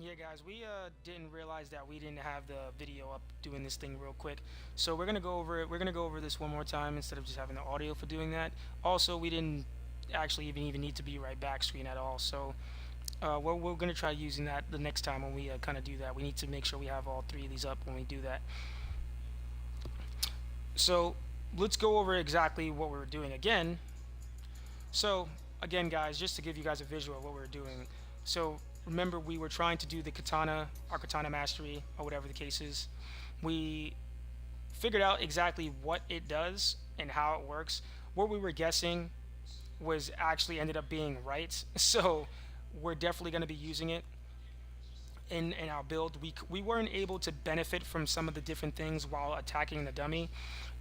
Yeah, guys, we didn't realize that we didn't have the video up doing this thing real quick. So we're gonna go over it. We're gonna go over this one more time instead of just having the audio for doing that. Also, we didn't actually even need to be right back screen at all. So we're gonna try using that the next time when we kind of do that. We need to make sure we have all three of these up when we do that. So let's go over exactly what we're doing again. So again, guys, just to give you guys a visual of what we're doing. So remember, we were trying to do the katana, our katana mastery, or whatever the case is. We figured out exactly what it does and how it works. What we were guessing was actually ended up being right. So we're definitely going to be using it in our build. We weren't able to benefit from some of the different things while attacking the dummy,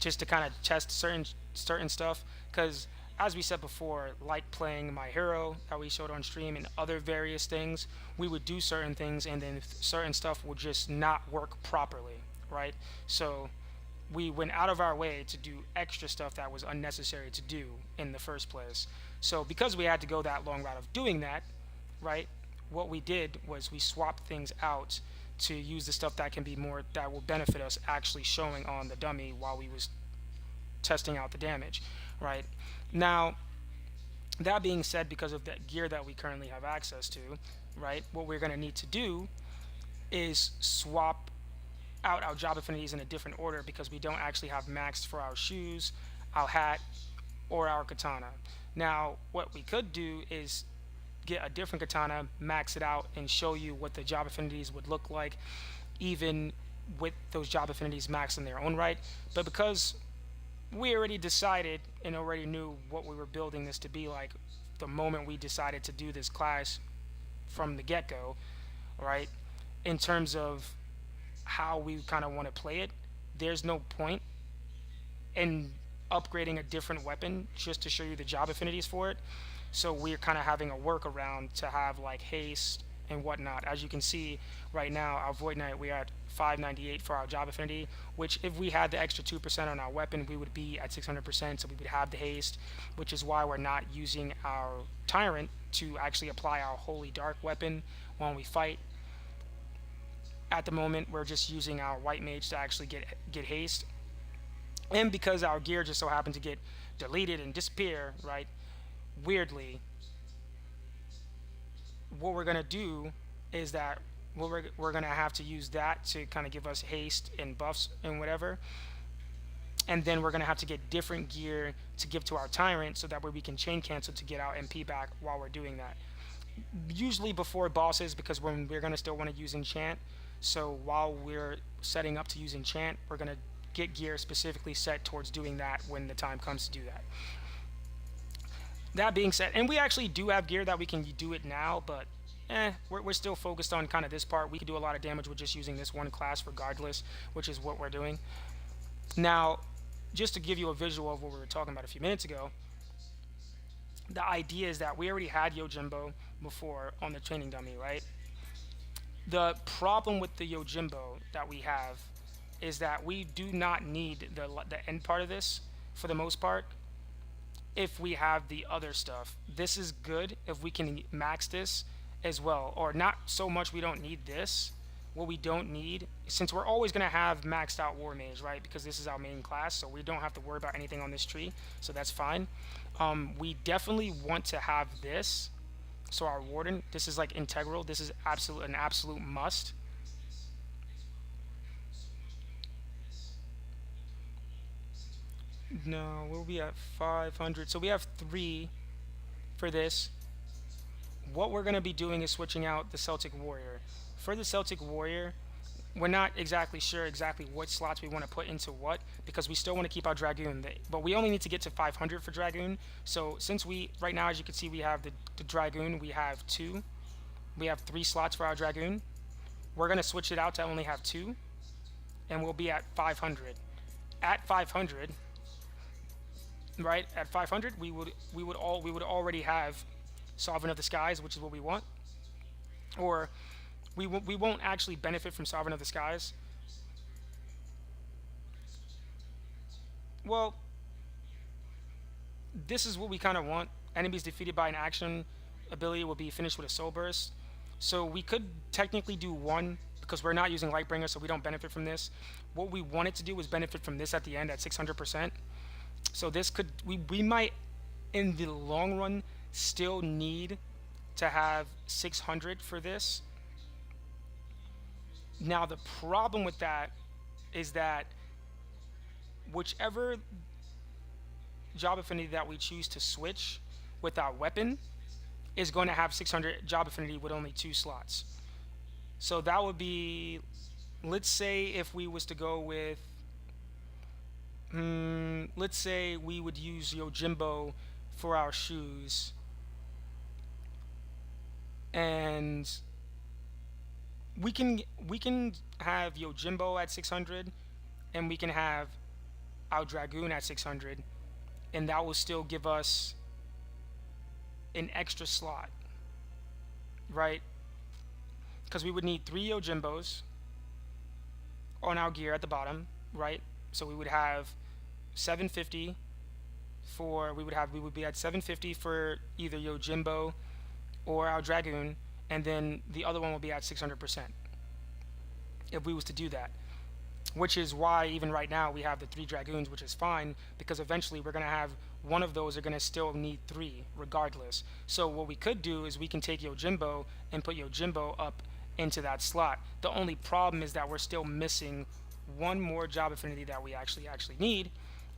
just to kind of test certain stuff, because as we said before, like playing my hero that we showed on stream and other various things, we would do certain things and then certain stuff would just not work properly, right? So we went out of our way to do extra stuff that was unnecessary to do in the first place. So because we had to go that long route of doing that, right, what we did was we swapped things out to use the stuff that can be more, that will benefit us actually showing on the dummy while we was testing out the damage, right? Now, that being said, because of that gear that we currently have access to, right, what we're going to need to do is swap out our job affinities in a different order, because we don't actually have maxed for our shoes, our hat, or our katana. Now, what we could do is get a different katana, max it out, and show you what the job affinities would look like, even with those job affinities maxed in their own right. But because we already decided and already knew what we were building this to be like the moment we decided to do this class from the get-go, right, in terms of how we kind of want to play it, there's no point in upgrading a different weapon just to show you the job affinities for it. So we're kind of having a workaround to have like haste and whatnot. As you can see right now, our Void Knight, we're at 598 for our job affinity, which if we had the extra 2% on our weapon, we would be at 600%, so we would have the haste, which is why we're not using our Tyrant to actually apply our Holy Dark weapon when we fight. At the moment, we're just using our White Mage to actually get haste. And because our gear just so happened to get deleted and disappear, right, weirdly, what we're going to do is that we're going to have to use that to kind of give us haste and buffs and whatever. And then we're going to have to get different gear to give to our Tyrant, so that way we can chain cancel to get our MP back while we're doing that. Usually before bosses, because when we're going to still want to use enchant. So while we're setting up to use enchant, we're going to get gear specifically set towards doing that when the time comes to do that. That being said, and we actually do have gear that we can do it now, but we're still focused on kind of this part. We can do a lot of damage with just using this one class regardless, which is what we're doing. Now, just to give you a visual of what we were talking about a few minutes ago, the idea is that we already had Yojimbo before on the training dummy, right? The problem with the Yojimbo that we have is that we do not need the end part of this for the most part. If we have the other stuff, this is good if we can max this as well, or not so much we don't need this. What we don't need, since we're always going to have maxed out War Mage, right, because this is our main class, so we don't have to worry about anything on this tree, so that's fine. We definitely want to have this, so our Warden, this is like integral, this is an absolute must. No, we'll be at 500. So we have 3 for this. What we're going to be doing is switching out the Celtic Warrior. For the Celtic Warrior, we're not exactly sure exactly what slots we want to put into what, because we still want to keep our Dragoon. But we only need to get to 500 for Dragoon. So since right now, as you can see, we have the Dragoon, we have 2. We have 3 slots for our Dragoon. We're going to switch it out to only have 2. And we'll be at 500. At 500... right, at 500 we would already have Sovereign of the Skies, which is what we want. Or we won't actually benefit from Sovereign of the Skies. Well, this is what we kind of want. Enemies defeated by an action ability will be finished with a Soul Burst. So we could technically do one because we're not using Lightbringer, so we don't benefit from this. What we wanted to do was benefit from this at the end at 600%. So this could, we might in the long run still need to have 600 for this. Now the problem with that is that whichever job affinity that we choose to switch with our weapon is going to have 600 job affinity with only 2 slots. So that would be, let's say if we was to go with, let's say we would use Yojimbo for our shoes, and we can have Yojimbo at 600, and we can have our Dragoon at 600, and that will still give us an extra slot, right? Because we would need 3 Yojimbos on our gear at the bottom, right? So we would have 750 for, we would be at 750 for either Yojimbo or our Dragoon, and then the other one will be at 600% if we was to do that. Which is why even right now we have the 3 Dragoons, which is fine, because eventually we're going to have one of those are going to still need 3 regardless. So what we could do is we can take Yojimbo and put Yojimbo up into that slot. The only problem is that we're still missing one more job affinity that we actually need,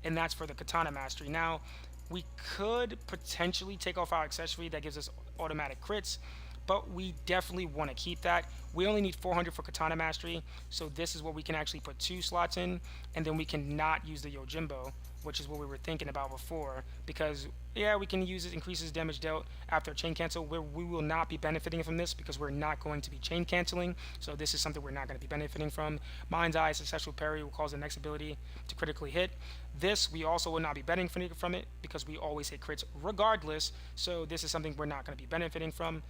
and that's for the Katana Mastery. Now we could potentially take off our accessory that gives us automatic crits, but we definitely want to keep that. We only need 400 for Katana Mastery, so this is what we can actually put 2 slots in, and then we cannot use the Yojimbo, which is what we were thinking about before, because yeah, we can use it, increases damage dealt after chain cancel, where we will not be benefiting from this because we're not going to be chain canceling, so this is something we're not going to be benefiting from. Mind's Eye, successful parry will cause the next ability to critically hit. This we also will not be benefiting from it because we always hit crits regardless, so this is something we're not going to be benefiting from.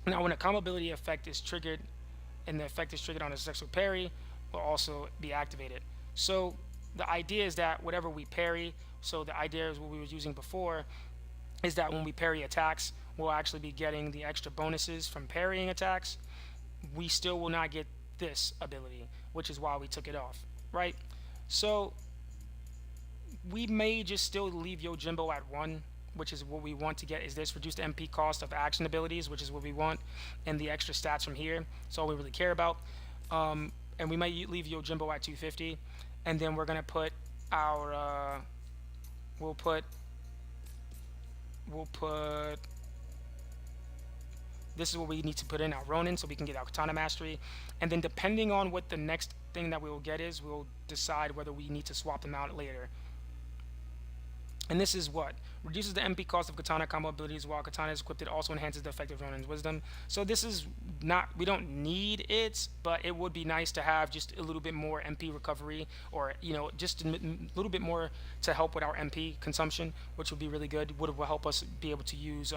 Now when a combo ability effect is triggered and the effect is triggered on a successful parry, will also be activated. So the idea is that whatever we parry, so the idea is what we were using before, is that when we parry attacks, we'll actually be getting the extra bonuses from parrying attacks. We still will not get this ability, which is why we took it off, right? So we may just still leave Yojimbo at 1, which is what we want to get, is this reduced MP cost of action abilities, which is what we want, and the extra stats from here. That's all we really care about. And we might leave Yojimbo at 250, and then we're gonna put our we'll put this is what we need to put in our Ronin so we can get our Katana Mastery, and then depending on what the next thing that we will get is, we'll decide whether we need to swap them out later. And this is what reduces the MP cost of Katana combo abilities while Katana is equipped. It also enhances the effect of Ronin's Wisdom. So this is not, we don't need it, but it would be nice to have just a little bit more MP recovery, or just a little bit more to help with our MP consumption, which would be really good. Would help us be able to use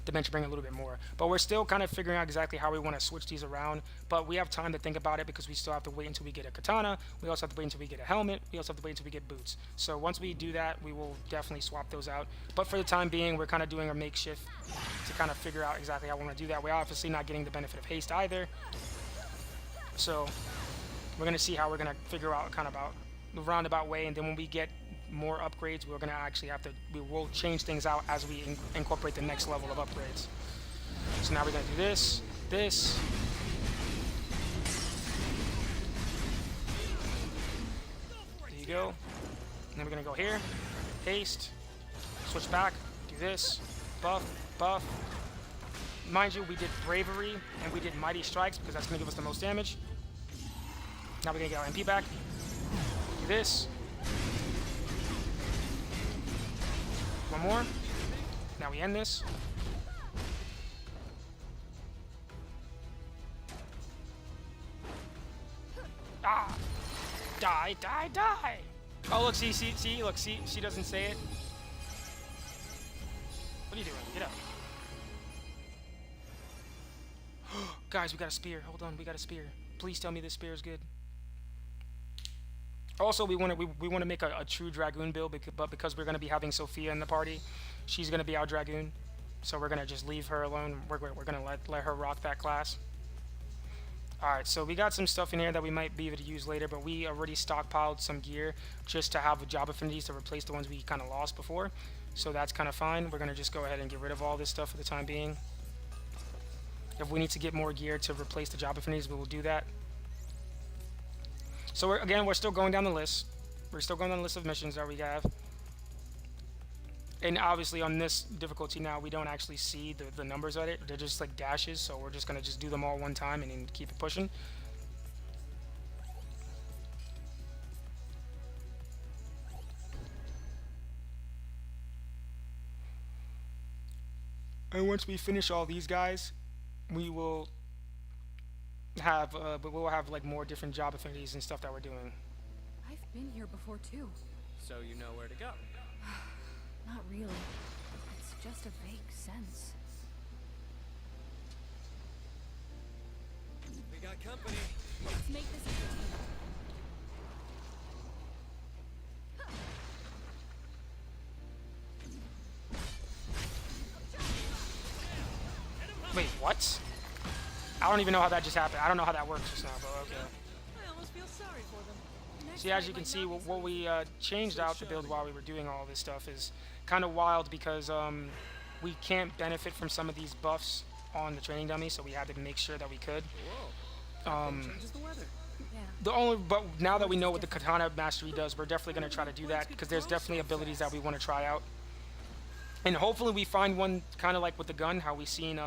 Dimension Bringer a little bit more. But we're still kind of figuring out exactly how we want to switch these around. But we have time to think about it because we still have to wait until we get a Katana. We also have to wait until we get a helmet. We also have to wait until we get boots. So once we do that, we will definitely swap those out. But for the time being, we're kind of doing a makeshift to kind of figure out exactly how we want to do that. We're obviously not getting the benefit of haste either. So we're going to see how we're going to figure out kind of about the roundabout way. And then when we get more upgrades, we're going to actually have to, we will change things out as we incorporate the next level of upgrades. So now we're going to do this, this. There you go. And then we're going to go here, haste, switch back, do this, buff, buff. Mind you, we did Bravery and we did Mighty Strikes because that's going to give us the most damage. Now we're going to get our MP back, do this. One more. Now we end this. Ah! Die, die, die! Oh, look, see, look, see, she doesn't say it. What are you doing? Get up. Guys, we got a spear. Hold on, we got a spear. Please tell me this spear is good. Also, we want to make a true Dragoon build, but because we're going to be having Sophia in the party, she's going to be our Dragoon. So we're gonna just leave her alone. We're gonna let her rock that class. Alright, so we got some stuff in here that we might be able to use later, but we already stockpiled some gear just to have job affinities to replace the ones we kind of lost before. So that's kind of fine. We're going to just go ahead and get rid of all this stuff for the time being. If we need to get more gear to replace the job affinities, we will do that. So we're still going down the list. We're still going down the list of missions that we have. And obviously on this difficulty now, we don't actually see the numbers of it. They're just like dashes, so we're just going to just do them all one time and then keep it pushing. And once we finish all these guys, we will have like more different job affinities and stuff that we're doing. I've been here before too. So you know where to go. Not really. It's just a vague sense. We got company. Let's make this entertaining. Wait, what? I don't even know how that just happened. I don't know how that works just now, but okay. I almost feel sorry for them. See, as you can see, what we changed out the build while we were doing all this stuff is kind of wild because we can't benefit from some of these buffs on the training dummy, so we had to make sure that we could. Whoa. Changes the weather. Yeah. But now that we know what the katana mastery does, we're definitely going to try to do that because there's definitely abilities that we want to try out. And hopefully we find one kind of like with the gun, how we seen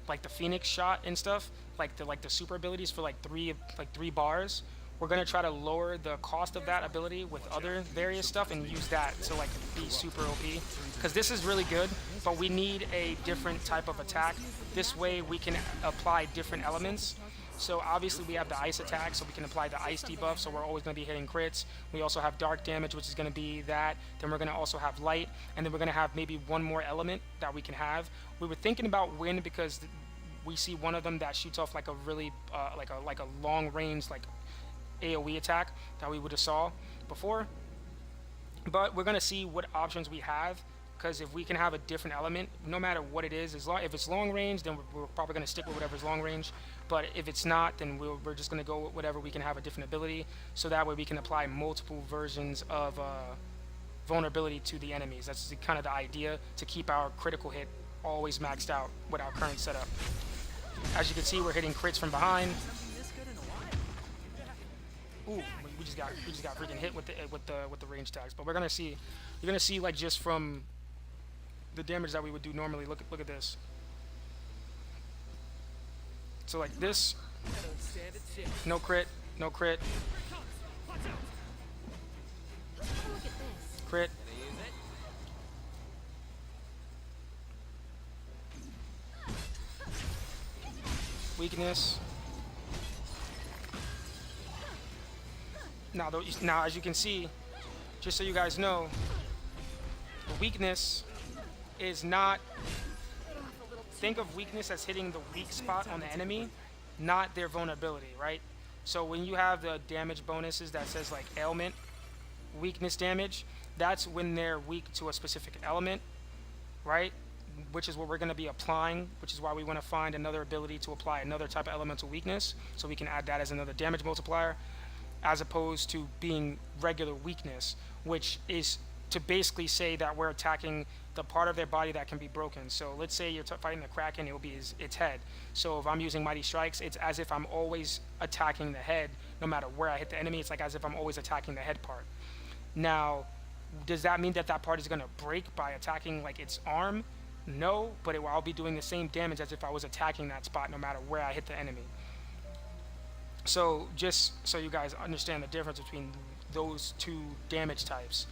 like the Phoenix shot and stuff, like the super abilities for like three bars. We're gonna try to lower the cost of that ability with other various stuff and use that to like be super OP. Because this is really good, but we need a different type of attack. This way we can apply different elements. So obviously we have the ice attack, so we can apply the ice debuff, so we're always going to be hitting crits. We also have dark damage, which is going to be that. Then we're going to also have light, and then we're going to have maybe one more element that we can have. We were thinking about wind because we see one of them that shoots off like a really like a long range like AoE attack that we would have saw before. But we're going to see what options we have. Because if we can have a different element, no matter what it is, if it's long range, then we're probably going to stick with whatever's long range. But if it's not, then we're just going to go with whatever we can have a different ability. So that way we can apply multiple versions of vulnerability to the enemies. That's kind of the idea, to keep our critical hit always maxed out with our current setup. As you can see, we're hitting crits from behind. Ooh, we just got freaking hit with the range tags. But we're gonna see, you're gonna see like just from the damage that we would do normally. Look at this. So like this, no crit, no crit, crit, weakness. Now as you can see, just so you guys know, the weakness is not, think of weakness as hitting the weak spot on the enemy, not their vulnerability, right? So when you have the damage bonuses that says like ailment, weakness damage, that's when they're weak to a specific element, right? Which is what we're going to be applying, which is why we want to find another ability to apply another type of elemental weakness, so we can add that as another damage multiplier, as opposed to being regular weakness, which is to basically say that we're attacking the part of their body that can be broken. So let's say you're fighting the Kraken, it will be its head. So if I'm using Mighty Strikes, it's as if I'm always attacking the head, no matter where I hit the enemy. It's like as if I'm always attacking the head part. Now, does that mean that that part is going to break by attacking like its arm? No, but I'll be doing the same damage as if I was attacking that spot, no matter where I hit the enemy. So just so you guys understand the difference between those two damage types.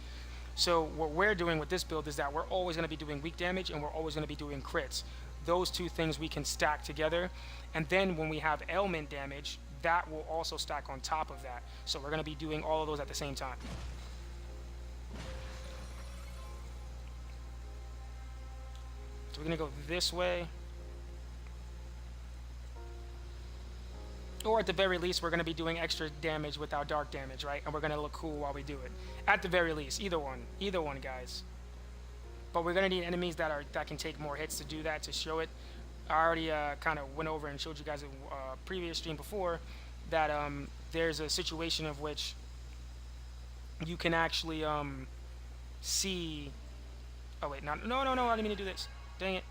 So what we're doing with this build is that we're always going to be doing weak damage and we're always going to be doing crits. Those two things we can stack together, and then when we have ailment damage, that will also stack on top of that. So we're going to be doing all of those at the same time. So we're going to go this way. Or at the very least, we're going to be doing extra damage with our dark damage, right? And we're going to look cool while we do it. At the very least, either one, guys. but we're gonna need enemies that can take more hits to do that, to show it. I already kind of went over and showed you guys in a previous stream before that there's a situation of which you can actually see. Oh wait, no, I didn't mean to do this. Dang it.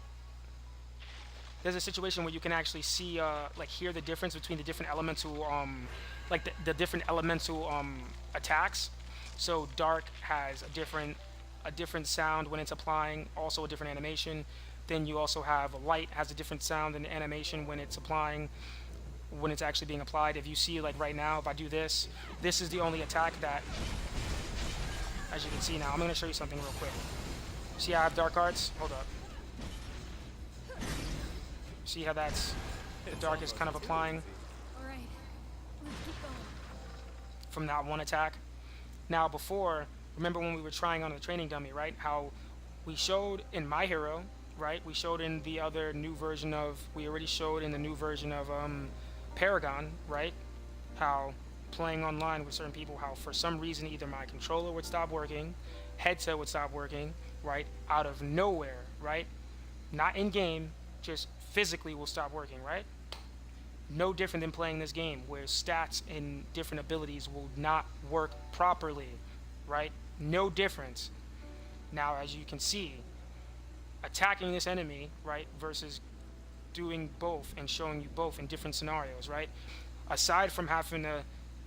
There's a situation where you can actually see, like, hear the difference between the different elemental, like the different elemental attacks. So dark has a different sound when it's applying, also a different animation. Then you also have light has a different sound and animation when it's applying, when it's actually being applied. If you see, like right now, if I do this, this is the only attack that, as you can see now, I'm going to show you something real quick. See how I have dark arts? Hold up. See how that's, the dark is kind of applying All right. Let's keep going. from that one attack. Now before, remember when we were trying on the training dummy, right? How we showed in My Hero, right? We showed in the other new version of, we already showed in the new version of Paragon, right? How playing online with certain people, how for some reason either my controller would stop working, headset would stop working, right? Out of nowhere, right? Not in game, just physically will stop working, right? No different than playing this game where stats and different abilities will not work properly, right? No difference. Now, as you can see, attacking this enemy, right, versus doing both and showing you both in different scenarios, right? Aside from having to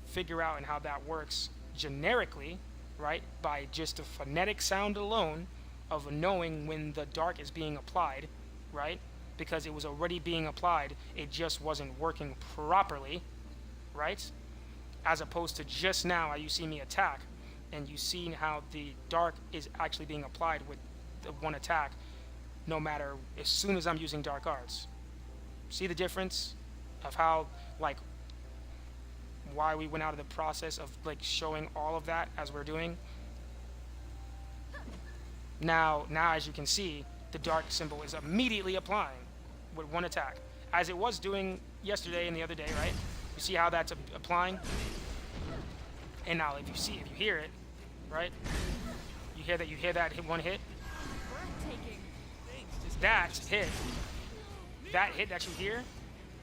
figure out and how that works generically, right, by just a phonetic sound alone of knowing when the dark is being applied, right? Because it was already being applied, it just wasn't working properly, right? As opposed to just now, you see me attack, and you see how the dark is actually being applied with the one attack, no matter, as soon as I'm using dark arts. See the difference of how, like, why we went out of the process of, like, showing all of that as we're doing? Now as you can see, the dark symbol is immediately applying with one attack, as it was doing yesterday and the other day, right? You see how that's applying? And now if you hear it, right? You hear that hit one hit? Breathtaking. That hit that you hear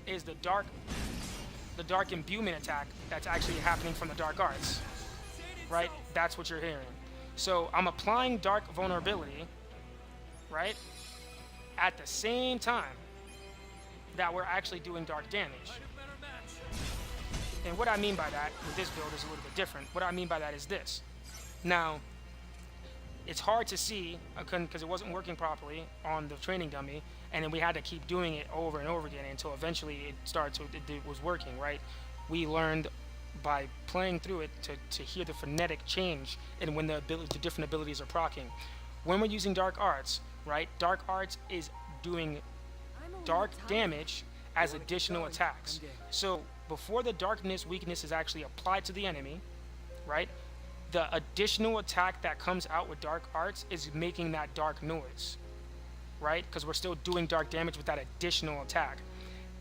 is the dark imbuement attack that's actually happening from the dark arts, right? That's what you're hearing. So I'm applying dark vulnerability, right, at the same time that we're actually doing dark damage. And what I mean by that with this build is a little bit different. What I mean by that is this. Now, it's hard to see because it wasn't working properly on the training dummy, and then we had to keep doing it over and over again until eventually it was working, right? We learned by playing through it to hear the phonetic change and when the different abilities are proccing. When we're using dark arts, right? Dark arts is doing dark damage as additional attacks. So before the darkness weakness is actually applied to the enemy, right? The additional attack that comes out with dark arts is making that dark noise, right? Because we're still doing dark damage with that additional attack.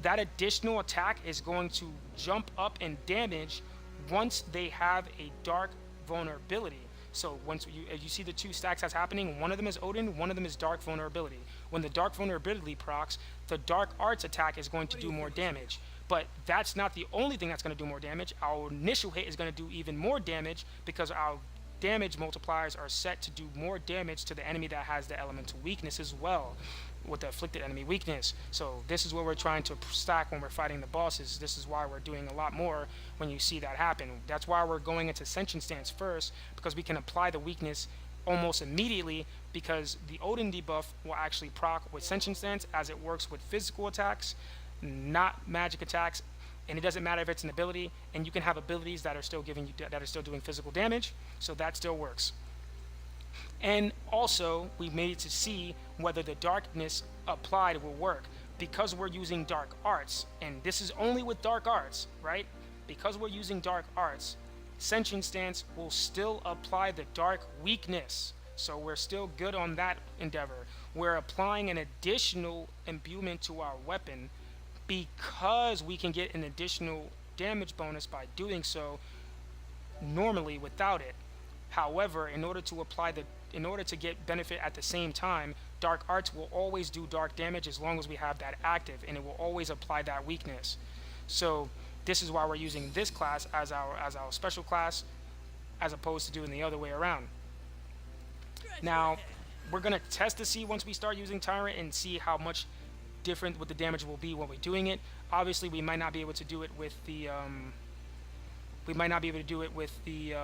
That additional attack is going to jump up in damage once they have a dark vulnerability. So once you see the two stacks that's happening, one of them is Odin, one of them is dark vulnerability. When the dark vulnerability procs, the dark arts attack is going to do more damage. But that's not the only thing that's going to do more damage. Our initial hit is going to do even more damage because our damage multipliers are set to do more damage to the enemy that has the elemental weakness as well, with the afflicted enemy weakness. So this is what we're trying to stack when we're fighting the bosses. This is why we're doing a lot more when you see that happen. That's why we're going into Ascension Stance first, because we can apply the weakness almost immediately, because the Odin debuff will actually proc with Ascension Stance as it works with physical attacks, not magic attacks. And it doesn't matter if it's an ability, and you can have abilities that are still doing physical damage, so that still works. And also, we made it to see whether the darkness applied will work, because we're using dark arts, and this is only with dark arts, right? Because we're using dark arts, Ascension Stance will still apply the dark weakness, so we're still good on that endeavor. We're applying an additional imbuement to our weapon because we can get an additional damage bonus by doing so normally without it. However, in order to get benefit at the same time, dark arts will always do dark damage as long as we have that active, and it will always apply that weakness. So this is why we're using this class as our special class, as opposed to doing the other way around. Now, we're gonna test to see once we start using Tyrant and see how much different what the damage will be when we're doing it. Obviously, we might not be able to do it with the we might not be able to do it with the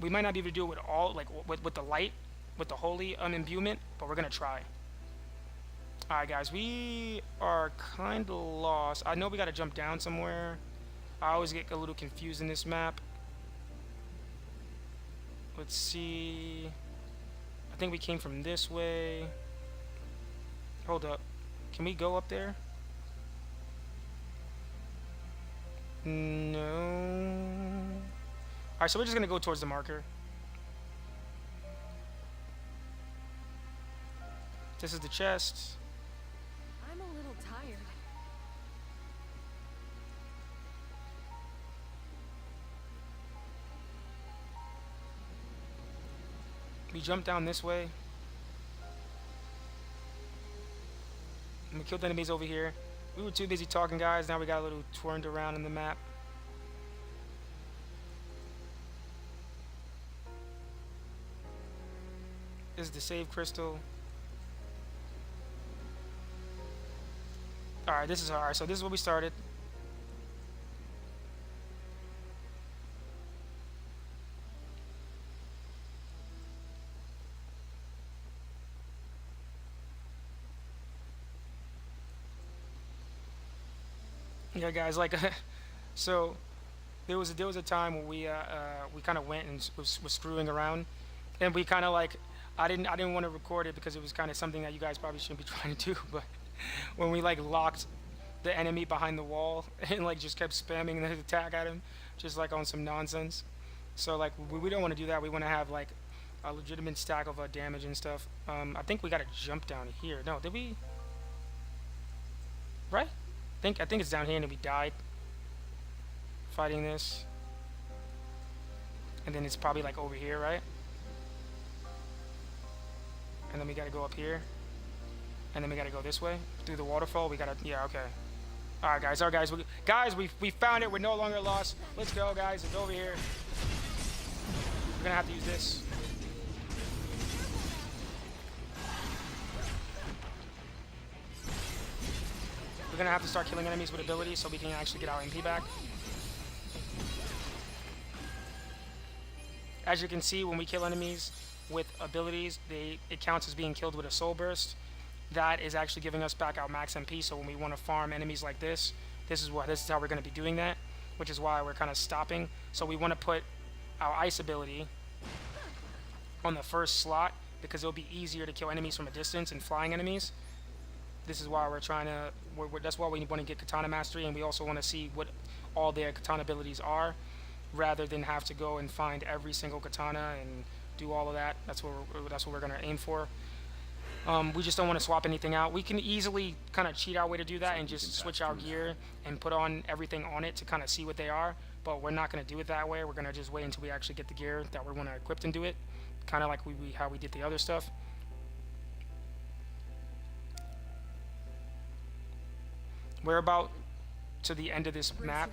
we might not be able to do it with all, like with the light, with the holy imbuement, but we're gonna try. Alright guys, we are kind of lost. I know we gotta jump down somewhere. I always get a little confused in this map. Let's see. I think we came from this way. Hold up. Can we go up there? No. Alright, so we're just gonna go towards the marker. This is the chest. I'm a little tired. We jump down this way. And we killed enemies over here. We were too busy talking, guys. Now we got a little twirled around in the map. This is the save crystal. Alright, this is alright. So this is where we started. Yeah, guys, like, so there was a time where we kind of went and was screwing around, and we kind of like, I didn't want to record it because it was kind of something that you guys probably shouldn't be trying to do, but when we like locked the enemy behind the wall and like just kept spamming the attack at him, just like on some nonsense. So like we don't want to do that. We want to have like a legitimate stack of damage and stuff. I think we got to jump down here. No, did we? Right? I think it's down here and we died fighting this. And then it's probably like over here, right? And then we gotta go up here. And then we gotta go this way through the waterfall. We gotta, yeah, okay. Alright guys, guys, we found it. We're no longer lost. Let's go, guys. It's over here. We're gonna have to use this. We're gonna have to start killing enemies with abilities so we can actually get our MP back. As you can see, when we kill enemies with abilities, it counts as being killed with a soul burst. That is actually giving us back our max MP. So when we want to farm enemies like this, this is how we're going to be doing that, which is why we're kind of stopping. So we want to put our ice ability on the first slot because it'll be easier to kill enemies from a distance and flying enemies. This is why we're trying to. That's why we want to get katana mastery, and we also want to see what all their katana abilities are, rather than have to go and find every single katana and do all of that. That's what we're gonna aim for. We just don't want to swap anything out. We can easily kind of cheat our way to do that and just switch our gear and put on everything on it to kind of see what they are. But we're not gonna do it that way. We're gonna just wait until we actually get the gear that we want to equip and do it, kind of like how we did the other stuff. We're about to the end of this map.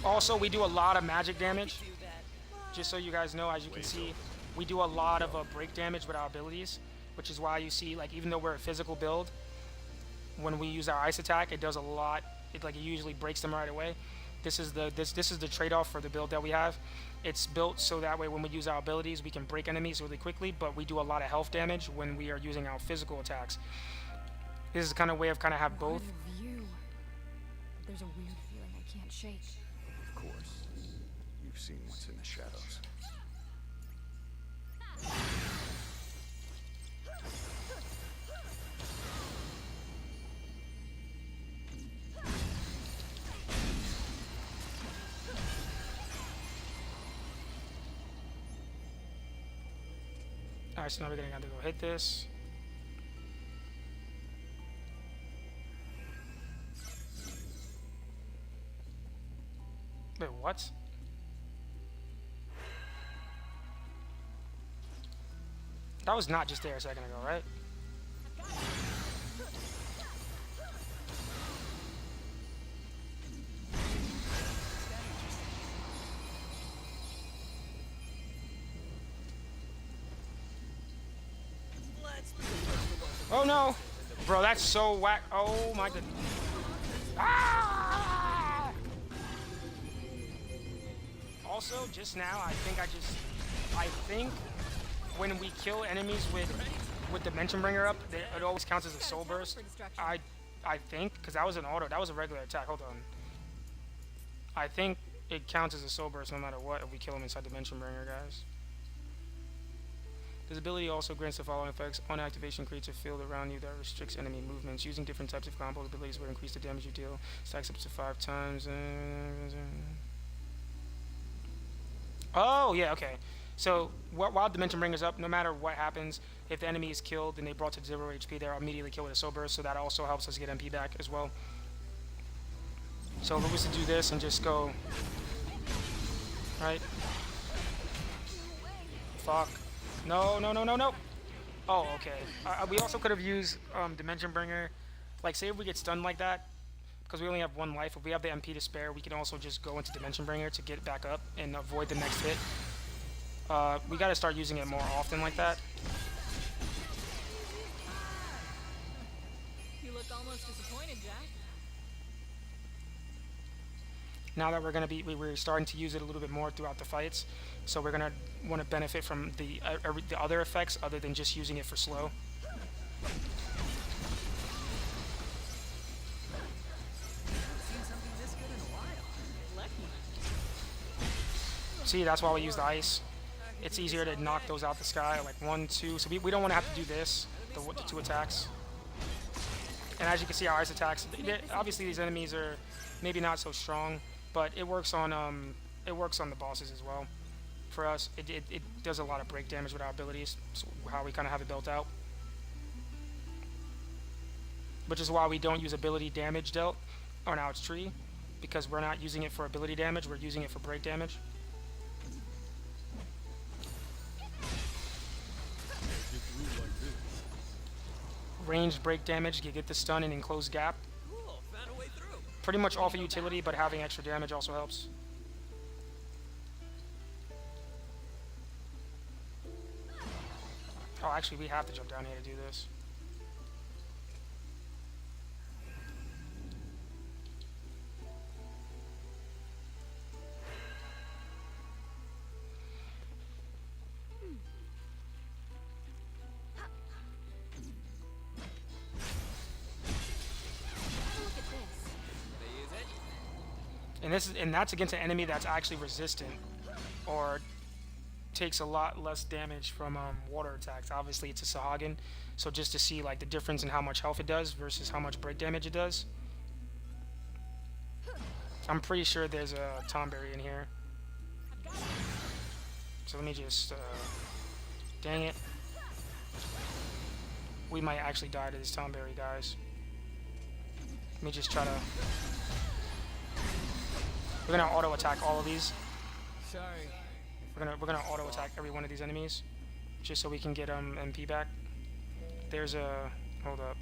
Also, we do a lot of magic damage. Just so you guys know, as you can see, we do a lot of break damage with our abilities, which is why you see, like, even though we're a physical build, when we use our ice attack, it does a lot. It usually breaks them right away. This is the trade-off for the build that we have. It's built so that way when we use our abilities, we can break enemies really quickly, but we do a lot of health damage when we are using our physical attacks. This is the kind of way of have both. There's a weird feeling I can't shake. Of course. You've seen what's in the shadows. Alright, so now we're gonna have to go hit this. Wait, what? That was not just there a second ago, right? Oh no! Bro, that's so whack. Oh my goodness. Ah! Also, just now, I think when we kill enemies with Dimension Bringer up, it always counts as a soul burst. I think, because that was an auto, that was a regular attack. Hold on. I think it counts as a soul burst no matter what if we kill him inside Dimension Bringer, guys. This ability also grants the following effects. On activation, creates a field around you that restricts enemy movements. Using different types of combo abilities will increase the damage you deal. Stacks up to 5 times. Oh, yeah, okay. So, while Dimension Bringer's up, no matter what happens, if the enemy is killed and they brought to 0 HP, they're immediately killed with a soul burst, so that also helps us get MP back as well. So, if we was to do this and just go... Right? Fuck. No, no, no, no, no. Oh, okay. We also could have used Dimension Bringer. Like, say if we get stunned like that, because we only have 1 life, if we have the MP to spare, we can also just go into Dimension Bringer to get back up and avoid the next hit. We gotta start using it more often like that. You look almost disappointed, Jack. Now that we're starting to use it a little bit more throughout the fights, so we're gonna want to benefit from the other effects other than just using it for slow. See, that's why we use the ice. It's easier to knock those out the sky, like 1, 2. So we don't want to have to do this, the 2 attacks. And as you can see, our ice attacks. Obviously, these enemies are maybe not so strong, but it works on the bosses as well. For us, it does a lot of break damage with our abilities, so how we kind of have it built out. Which is why we don't use ability damage dealt on our tree, because we're not using it for ability damage, we're using it for break damage. Ranged break damage, you get the stun and enclosed gap. Cool, found a way through. Pretty much all for utility, but having extra damage also helps. Oh, actually, we have to jump down here to do this. And that's against an enemy that's actually resistant, or takes a lot less damage from water attacks. Obviously, it's a Sahagin, so just to see like the difference in how much health it does versus how much break damage it does. I'm pretty sure there's a Tomberry in here. So let me just, dang it. We might actually die to this Tomberry, guys. Let me just try to. We're gonna auto attack all of these. Sorry. We're gonna auto attack every one of these enemies, just so we can get MP back. There's a hold up.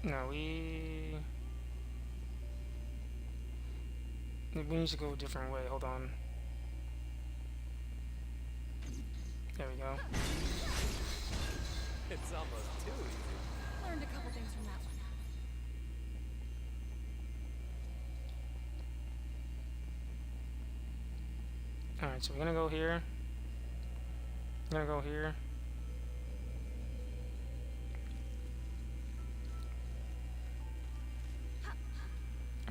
No, we need to go a different way. Hold on. There we go. It's almost too easy. Learned a couple things from that one. Alright, so we're gonna go here. We're gonna go here.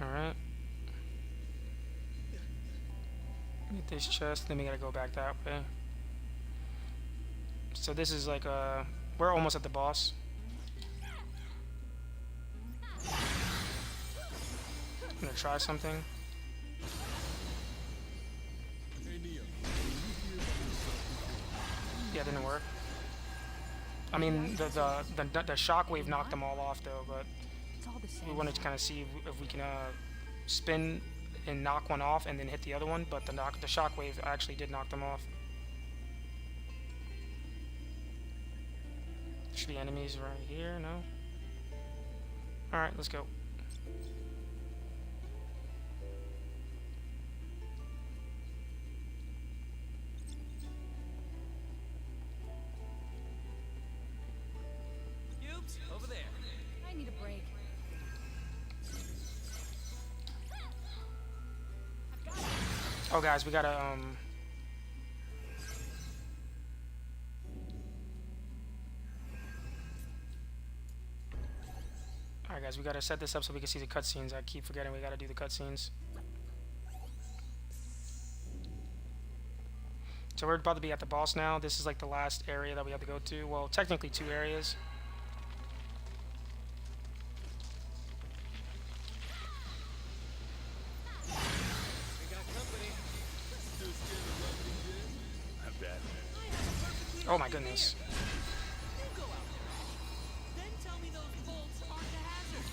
Alright. Get this chest, then we gotta go back that way. So this is like we're almost at the boss. I'm gonna try something. Yeah, it didn't work. I mean, the shockwave knocked them all off though, but It's all the same. we wanted to kind of see if we can spin and knock one off and then hit the other one, but the shockwave actually did knock them off. Should be enemies right here, no? Alright, let's go. Cubes, over there. I need a break. Oh guys, we gotta Alright guys, we gotta set this up so we can see the cutscenes. I keep forgetting we gotta do the cutscenes. So we're about to be at the boss now. This is like the last area that we have to go to. Well, technically 2 areas. We got company. I bet. Oh my goodness. You go out there. Then tell me those bolts aren't a hazard.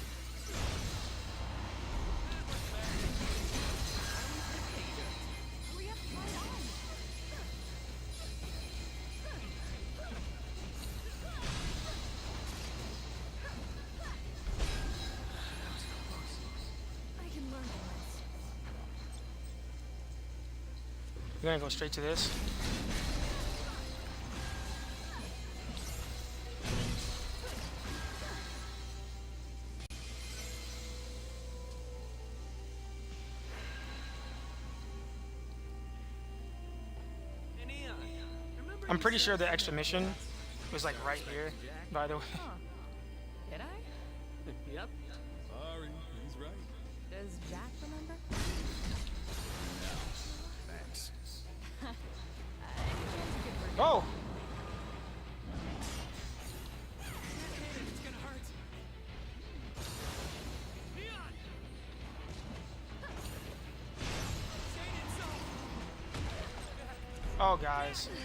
Hurry up, right on. I can learn from this. We're gonna go straight to this. Hey, Neon, remember I'm you pretty said sure the something extra about mission bolts? was like right here, by the way. Huh. Did I? Yep. Sorry, he's right. Does Jack remember? Thanks. Oh! It's gonna hurt. Neon! Saying it so. Oh guys, Sorry.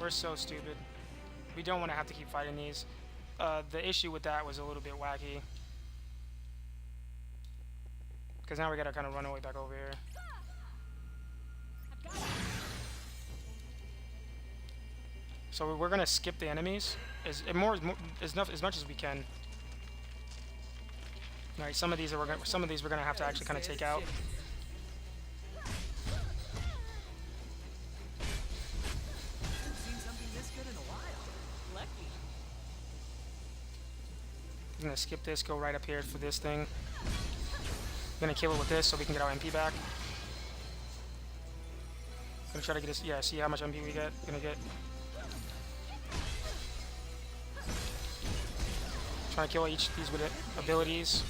we're so stupid. We don't want to have to keep fighting these. The issue with that was a little bit wacky. Because now we gotta kind of run away back over here. So we're gonna skip the enemies as much as we can. All right, some of these we're gonna have to actually kind of take out. Haven't seen something this good in a while. Lucky. I'm gonna skip this, go right up here for this thing. I'm gonna kill it with this so we can get our MP back. Gonna try to get this. Yeah, see how much MP we get. Gonna get. Trying to kill each of these with abilities.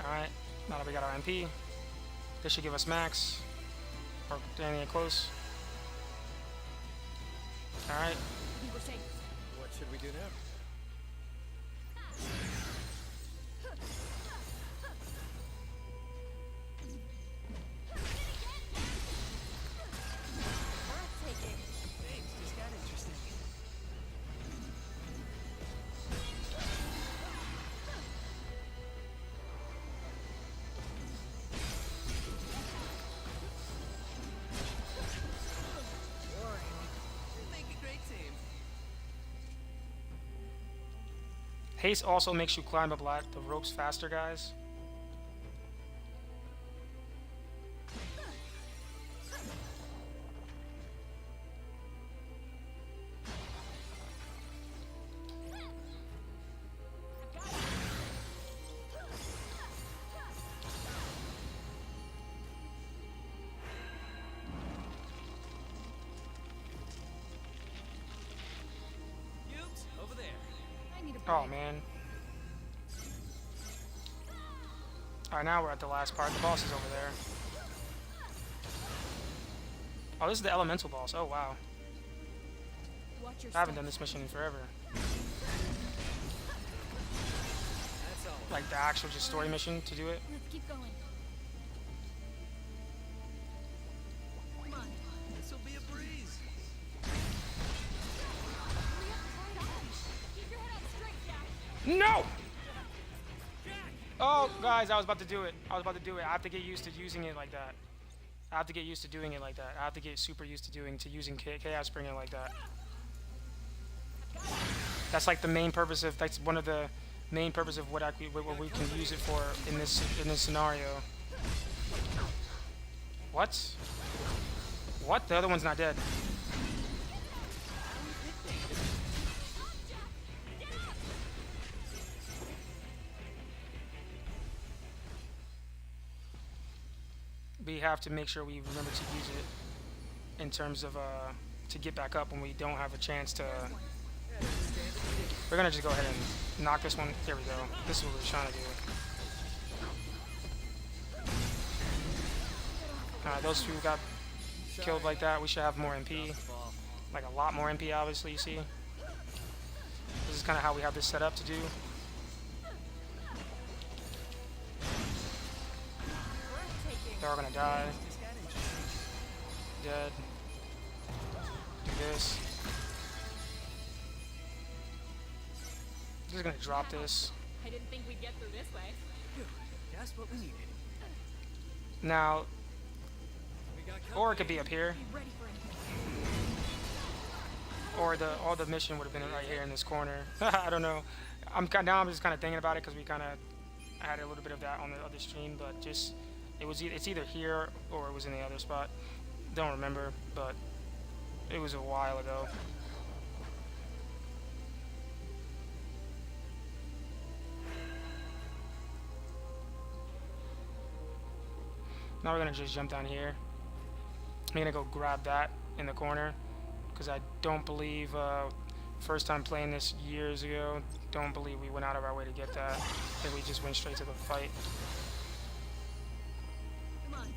Alright, now that we got our MP, this should give us max. Or getting it close. Alright, We were safe. What should we do now? Breathtaking. Things just got interesting. Boring. We make a great team. haste also makes you climb up the ropes faster, guys. Cubes, over there. I need a break. Oh man. Alright, now we're at the last part. The boss is over there. Oh, this is the elemental boss. Oh wow. Watch your I haven't done steps. this mission in forever. That's all like the actual just story mission to do it. Let's keep going. Come on. This'll be a breeze. Keep your head up straight, Jack. No! Oh, guys, I was about to do it. I was about to do it. I have to get used to using it like that. I have to get used to doing it like that. I have to get super used to using Chaos Springer like that. That's like the main purpose of. That's one of the main purpose of what we can use it for in this scenario. What? What? The other one's not dead. We have to make sure we remember to use it in terms of to get back up when we don't have a chance to. We're gonna just go ahead and knock this one. There we go. This is what we're trying to do. Alright, those two got killed like that. We should have more MP. Like a lot more MP, obviously, you see. This is kind of how we have this set up to do. They're all gonna die. Dead. Do this. Just gonna drop this. I didn't think we'd get through this way. That's what we needed. Now, We got or it could be up here, Be ready for anything. or the mission would have been right here in this corner. I don't know. I'm just kind of thinking about it because we kind of had a little bit of that on the other stream, but just it's either here or it was in the other spot. Don't remember, but it was a while ago. Now we're gonna just jump down here. I'm gonna go grab that in the corner because I don't believe first time playing this years ago, don't believe we went out of our way to get that. I think we just went straight to the fight. Come on.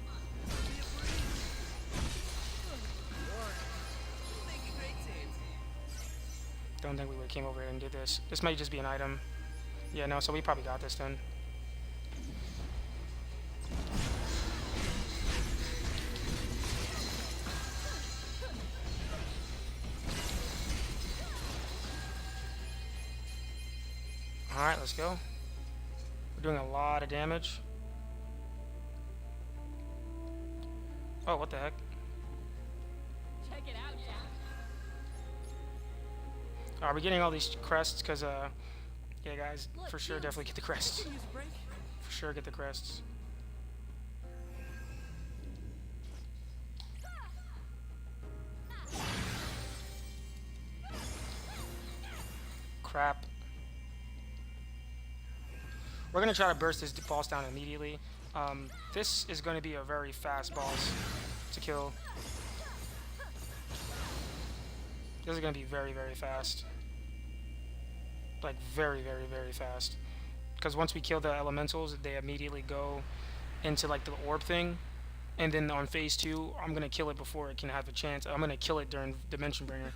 making great saves. Don't think we would have came over here and did this. This might just be an item. Yeah, no, so we probably got this then. Alright, let's go. We're doing a lot of damage. Oh, what the heck? Check it out, Jack. Are we getting all these crests? Because, yeah, guys, for sure, definitely get the crests. Use a break. For sure, get the crests. Crap. We're going to try to burst this boss down immediately. This is going to be a very fast boss to kill. This is going to be very, very fast. Like, very, very, very fast. Because once we kill the elementals, they immediately go into, like, the orb thing. And then on phase 2, I'm going to kill it before it can have a chance. I'm going to kill it during Dimension Bringer.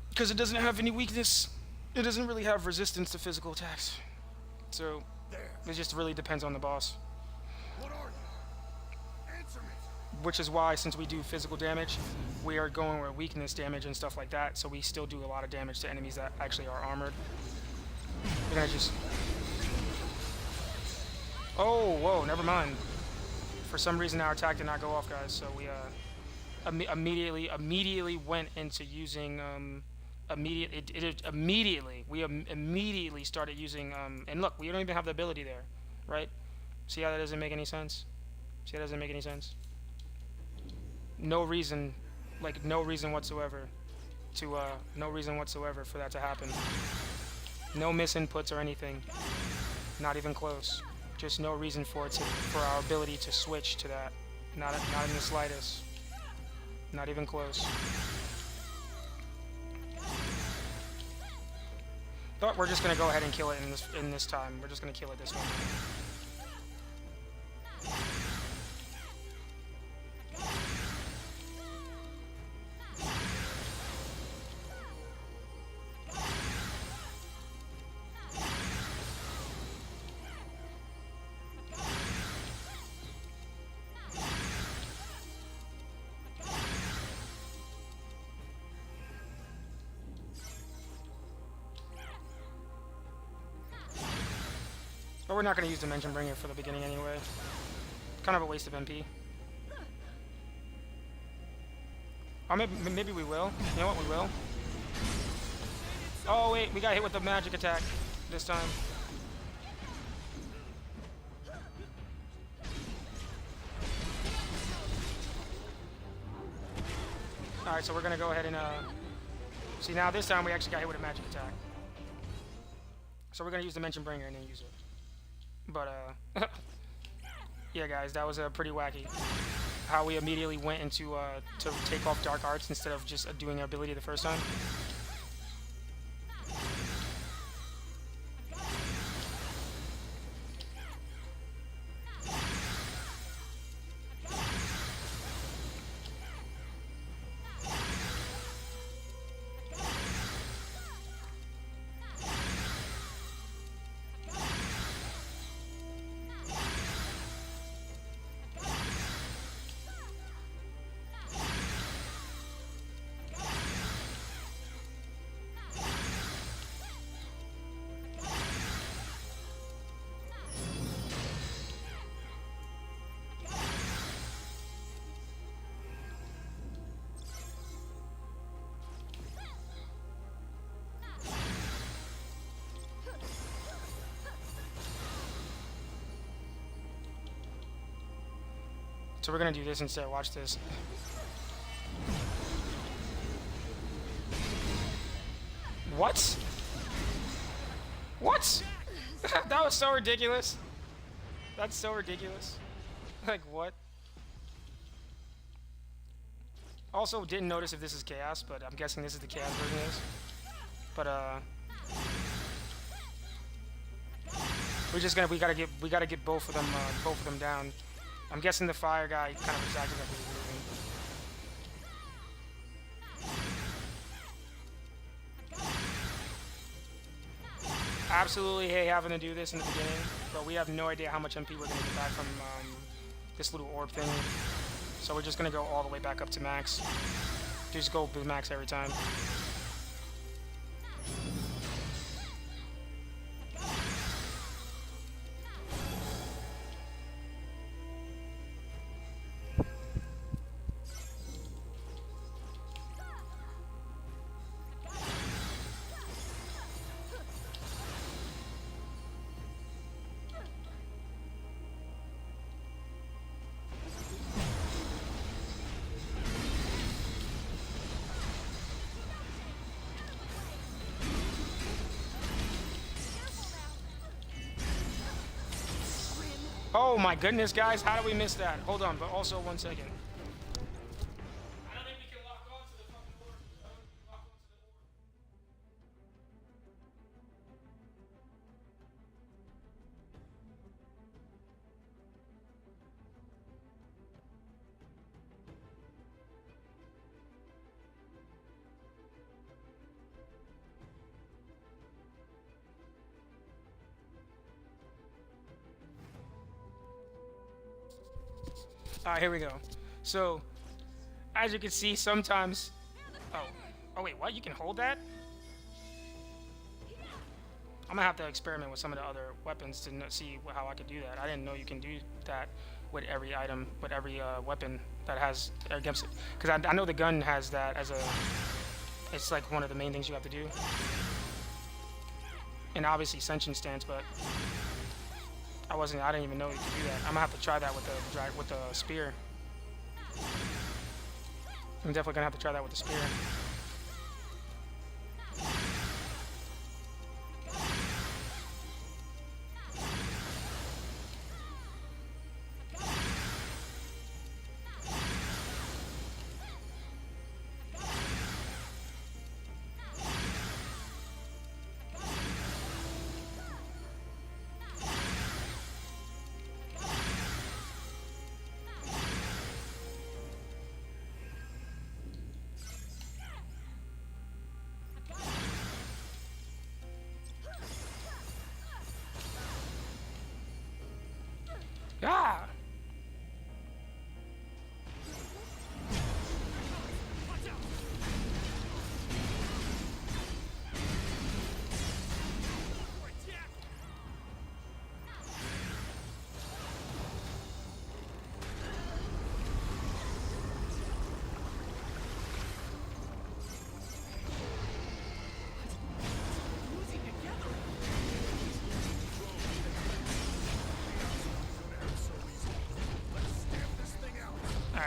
Because it doesn't have any weakness. It doesn't really have resistance to physical attacks. So, it just really depends on the boss. What are you? Answer me. Which is why, since we do physical damage, we are going with weakness damage and stuff like that, so we still do a lot of damage to enemies that actually are armored. We're gonna just... Oh, whoa, never mind. For some reason our attack did not go off, guys, so we immediately went into using... immediately started using... and look, we don't even have the ability there, right? See how that doesn't make any sense? See how that doesn't make any sense? No reason, like no reason whatsoever to no reason whatsoever for that to happen. No misinputs or anything. Not even close. Just no reason for our ability to switch to that. Not in the slightest. Not even close. But we're just gonna go ahead and kill it in this time. We're just gonna kill it this one. But we're not going to use Dimension Bringer for the beginning anyway. Kind of a waste of MP. Or maybe we will. You know what? We will. Oh, wait. We got hit with the magic attack this time. Alright, so we're going to go ahead and... See, now this time we actually got hit with a magic attack. So we're going to use Dimension Bringer and then use it. But, yeah, guys, that was pretty wacky. How we immediately went into, to take off Dark Arts instead of just doing our ability the first time. So we're gonna do this instead. Watch this. What? What? That was so ridiculous. That's so ridiculous. Like, what? Also, didn't notice if this is Chaos, but I'm guessing this is the Chaos version of this. But, we gotta get both of them down. I'm guessing the fire guy kind of exactly like what he's moving. Absolutely hate having to do this in the beginning, but we have no idea how much MP we're going to get back from this little orb thing. So we're just going to go all the way back up to max. Just go to max every time. Oh my goodness, guys, how do we miss that? Hold on, but also 1 second. I don't think we can lock on to the fucking board. I don't think we can lock on to the board. Alright, here we go. So, as you can see, sometimes... Oh, wait, what? You can hold that? I'm gonna have to experiment with some of the other weapons to see how I could do that. I didn't know you can do that with every item, with every weapon that has against it. Because I know the gun has that as a... It's like one of the main things you have to do. And obviously Sentient Stance, but... I didn't even know you could do that. I'm gonna have to try that with the spear. I'm definitely gonna have to try that with the spear.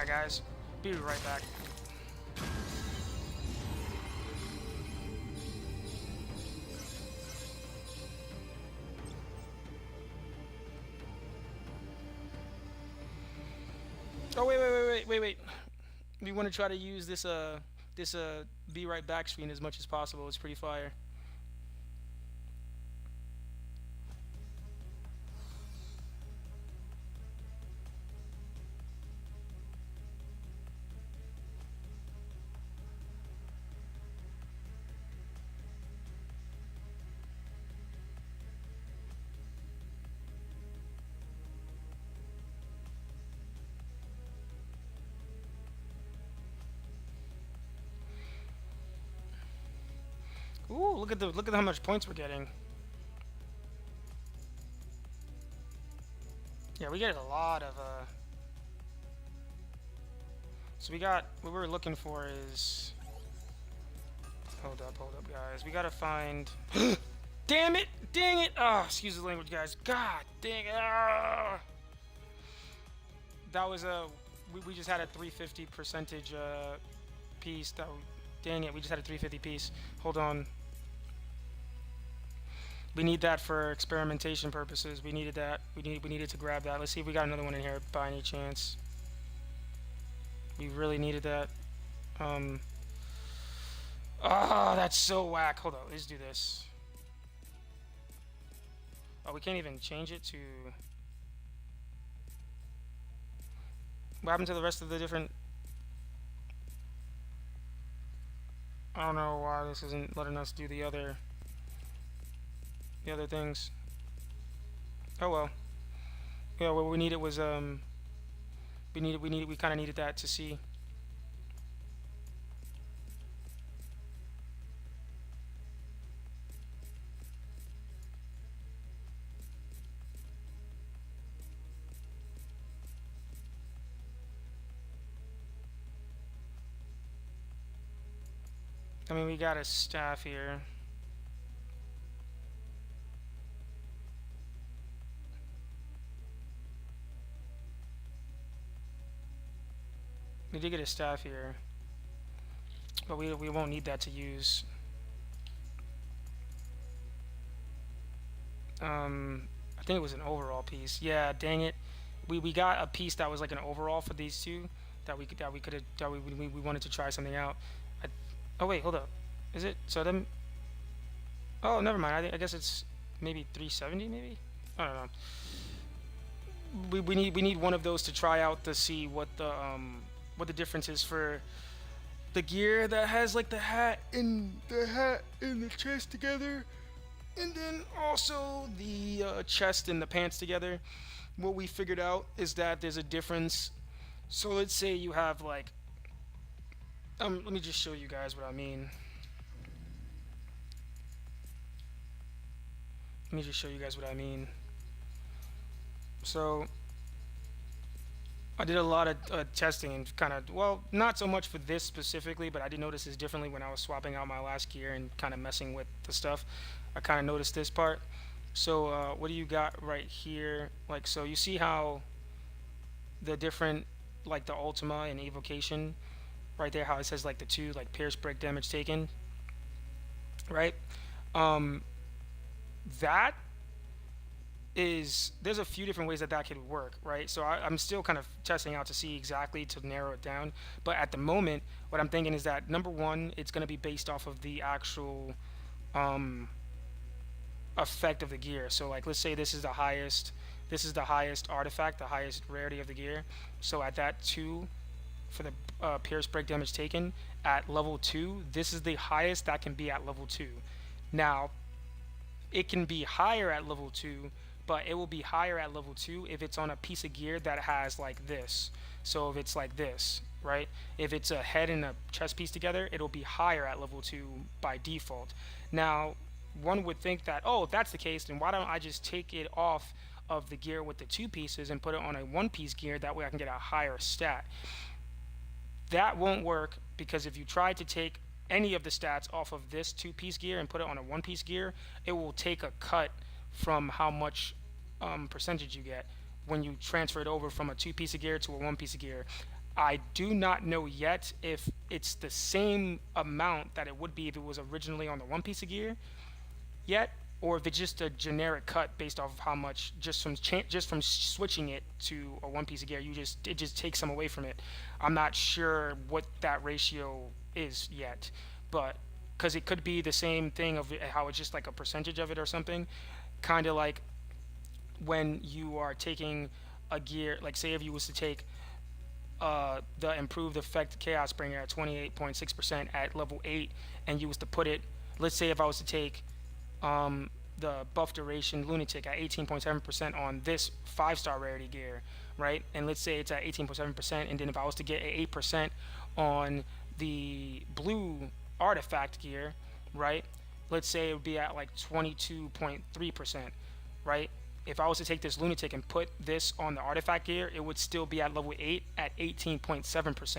Alright guys, be right back. Oh wait. We want to try to use this be right back screen as much as possible. It's pretty fire. Ooh, look at how much points we're getting. Yeah, we get a lot of so we got what we were looking for is hold up guys. We gotta find damn it! Dang it! Oh, excuse the language guys. God dang it! Ah! That was we just had a 350 percentage piece that dang it, we just had a 350 piece. Hold on. We need that for experimentation purposes. We needed that. We needed to grab that. Let's see if we got another one in here by any chance. We really needed that. Oh, that's so whack. Hold on. Let's do this. Oh, we can't even change it to... What happened to the rest of the different... I don't know why this isn't letting us do the other things. Oh well. Yeah, what we needed was we kind of needed that to see. I mean, we got a staff here. We did get a staff here, but we won't need that to use. I think it was an overall piece. Yeah, dang it. We got a piece that was like an overall for these two that we wanted to try something out. Oh wait, hold up. Is it so them? Oh, never mind. I guess it's maybe 370, maybe. I don't know. We need one of those to try out to see what the difference is for the gear that has like the hat and the chest together, and then also the chest and the pants together. What we figured out is that there's a difference. So let's say you have like let me just show you guys what I mean. So I did a lot of testing and kind of, well, not so much for this specifically, but I did notice this differently when I was swapping out my last gear and kind of messing with the stuff. I kind of noticed this part. So what do you got right here? Like, so you see how the different, like the Ultima and Evocation, right there, how it says like the two, like pierce, break, damage taken, right? That is, there's a few different ways that could work, right? So I'm still kind of testing out to see exactly to narrow it down. But at the moment, what I'm thinking is that number one, it's going to be based off of the actual effect of the gear. So like, let's say this is the highest artifact, the highest rarity of the gear. So at that 2 for the pierce, break, damage taken at level 2, this is the highest that can be at level 2. Now it can be higher at level 2, but it will be higher at level 2 if it's on a piece of gear that has like this. So if it's like this, right? If it's a head and a chest piece together, it'll be higher at level 2 by default. Now one would think that, oh, if that's the case, then why don't I just take it off of the gear with the 2 pieces and put it on a 1-piece gear? That way I can get a higher stat. That won't work, because if you try to take any of the stats off of this 2-piece gear and put it on a 1-piece gear, it will take a cut from how much percentage you get when you transfer it over from a 2-piece of gear to a 1-piece of gear. I do not know yet if it's the same amount that it would be if it was originally on the one piece of gear yet, or if it's just a generic cut based off of how much just from switching it to a one piece of gear, it just takes some away from it. I'm not sure what that ratio is yet, but because it could be the same thing of how it's just like a percentage of it or something, kind of like when you are taking a gear, like say if you was to take the improved effect chaos bringer at 28.6% at level 8, and you was to put it, let's say if I was to take the buff duration lunatic at 18.7% on this 5-star rarity gear, right? And let's say it's at 18.7%, and then if I was to get a 8% on the blue artifact gear, right? Let's say it would be at like 22.3%, right? If I was to take this lunatic and put this on the artifact gear, it would still be at level 8 at 18.7%.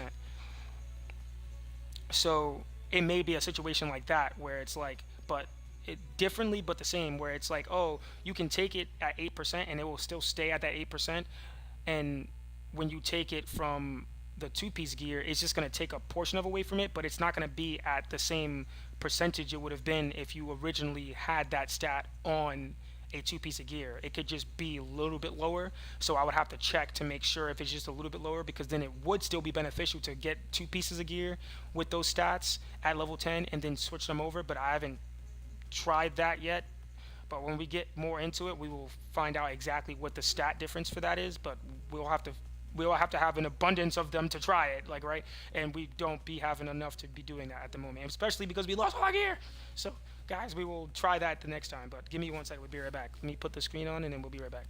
So it may be a situation like that where it's like, but it differently but the same, where it's like, oh, you can take it at 8% and it will still stay at that 8%. And when you take it from the two-piece gear, it's just going to take a portion of away from it, but it's not going to be at the same percentage it would have been if you originally had that stat on a two-piece of gear. It could just be a little bit lower, so I would have to check to make sure if it's just a little bit lower, because then it would still be beneficial to get two pieces of gear with those stats at level 10 and then switch them over. But I haven't tried that yet, but when we get more into it, we will find out exactly what the stat difference for that is. But we'll have to have an abundance of them to try it, like, right? And we don't be having enough to be doing that at the moment, especially because we lost all our gear. So guys, we will try that the next time, but give me one second. We'll be right back. Let me put the screen on and then we'll be right back.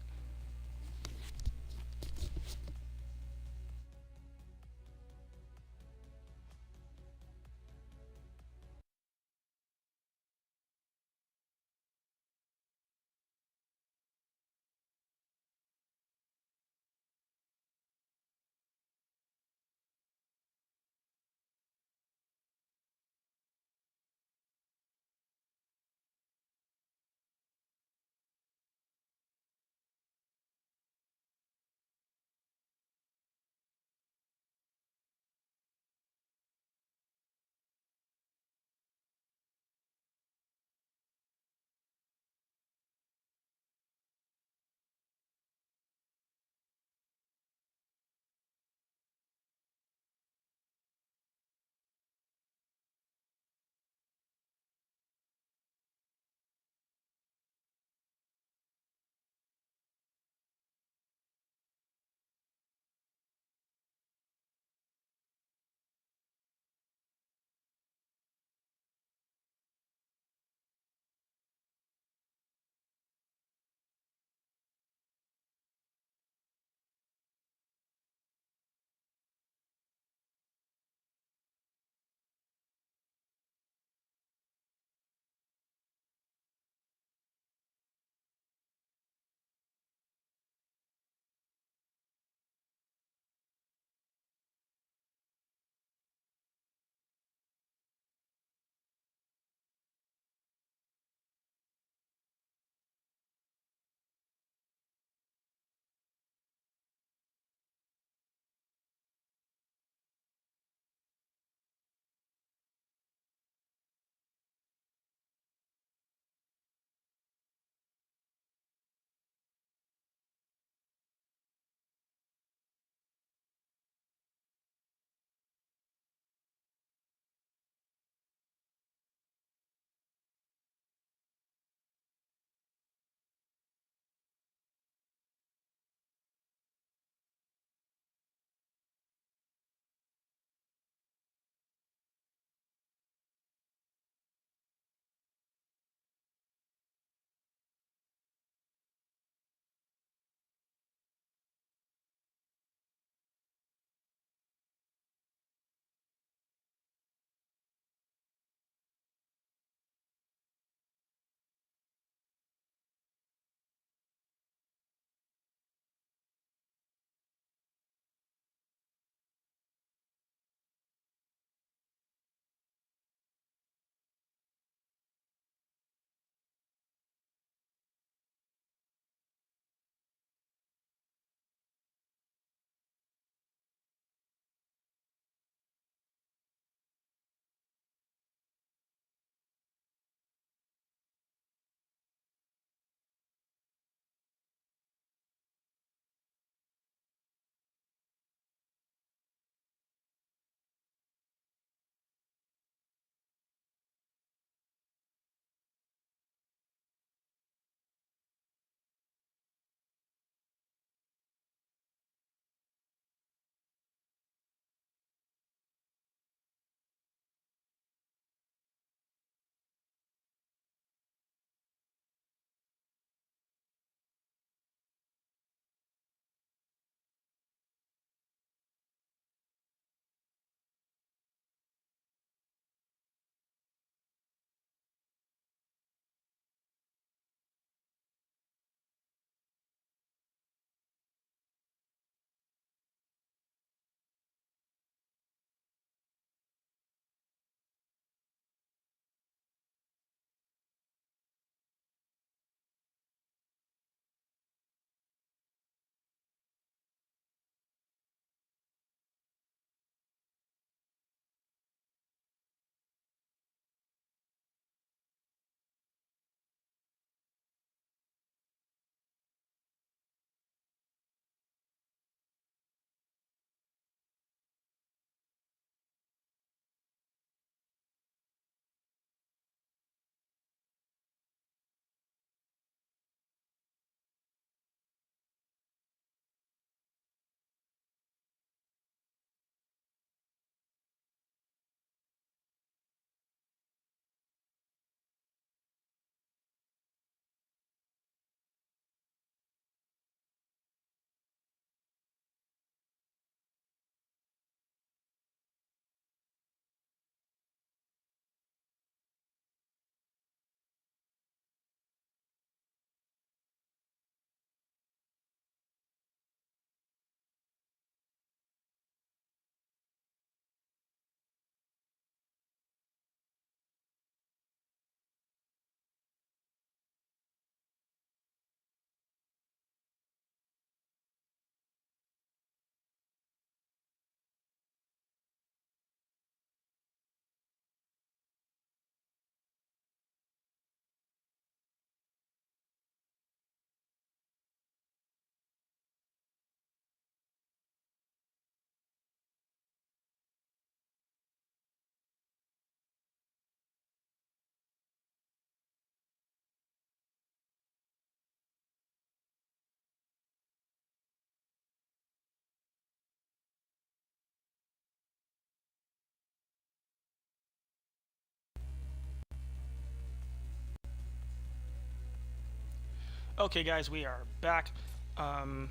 Okay, guys, we are back. I'm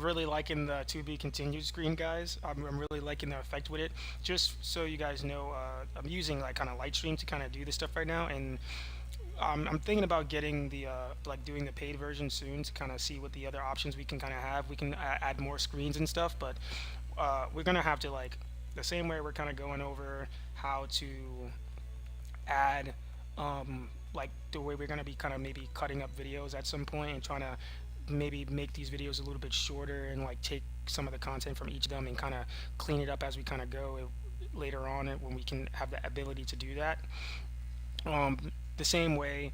really liking the to be continued screen, guys. I'm really liking the effect with it. Just so you guys know, I'm using like kind of Lightstream to kind of do this stuff right now, and I'm thinking about getting the like doing the paid version soon to kind of see what the other options we can kind of have. We can add more screens and stuff, but we're gonna have to like the same way we're kind of going over how to add like the way we're going to be kind of maybe cutting up videos at some point and trying to maybe make these videos a little bit shorter and like take some of the content from each of them and kind of clean it up as we kind of go later on when we can have the ability to do that. The same way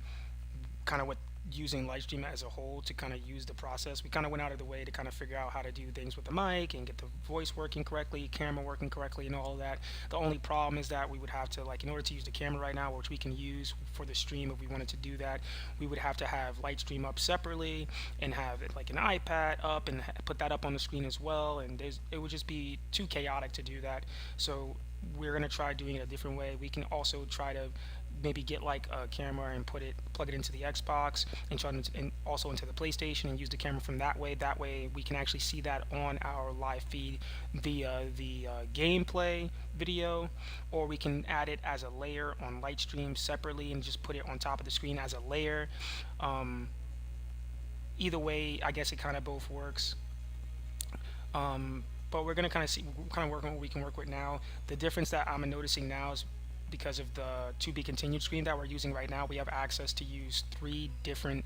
kind of with using Lightstream as a whole to kind of use the process. We kind of went out of the way to kind of figure out how to do things with the mic and get the voice working correctly, camera working correctly, and all of that. The only problem is that we would have to, like, in order to use the camera right now, which we can use for the stream if we wanted to do that, we would have to have Lightstream up separately and have it like an iPad up and put that up on the screen as well. And it would just be too chaotic to do that. So we're going to try doing it a different way. We can also try to maybe get like a camera and plug it into the Xbox and try to, and also into the PlayStation and use the camera from that way. That way we can actually see that on our live feed via the gameplay video, or we can add it as a layer on Lightstream separately and just put it on top of the screen as a layer. Either way, I guess it kind of both works. But we're gonna kind of work on what we can work with now. The difference that I'm noticing now is because of the to be continued screen that we're using right now, we have access to use 3 different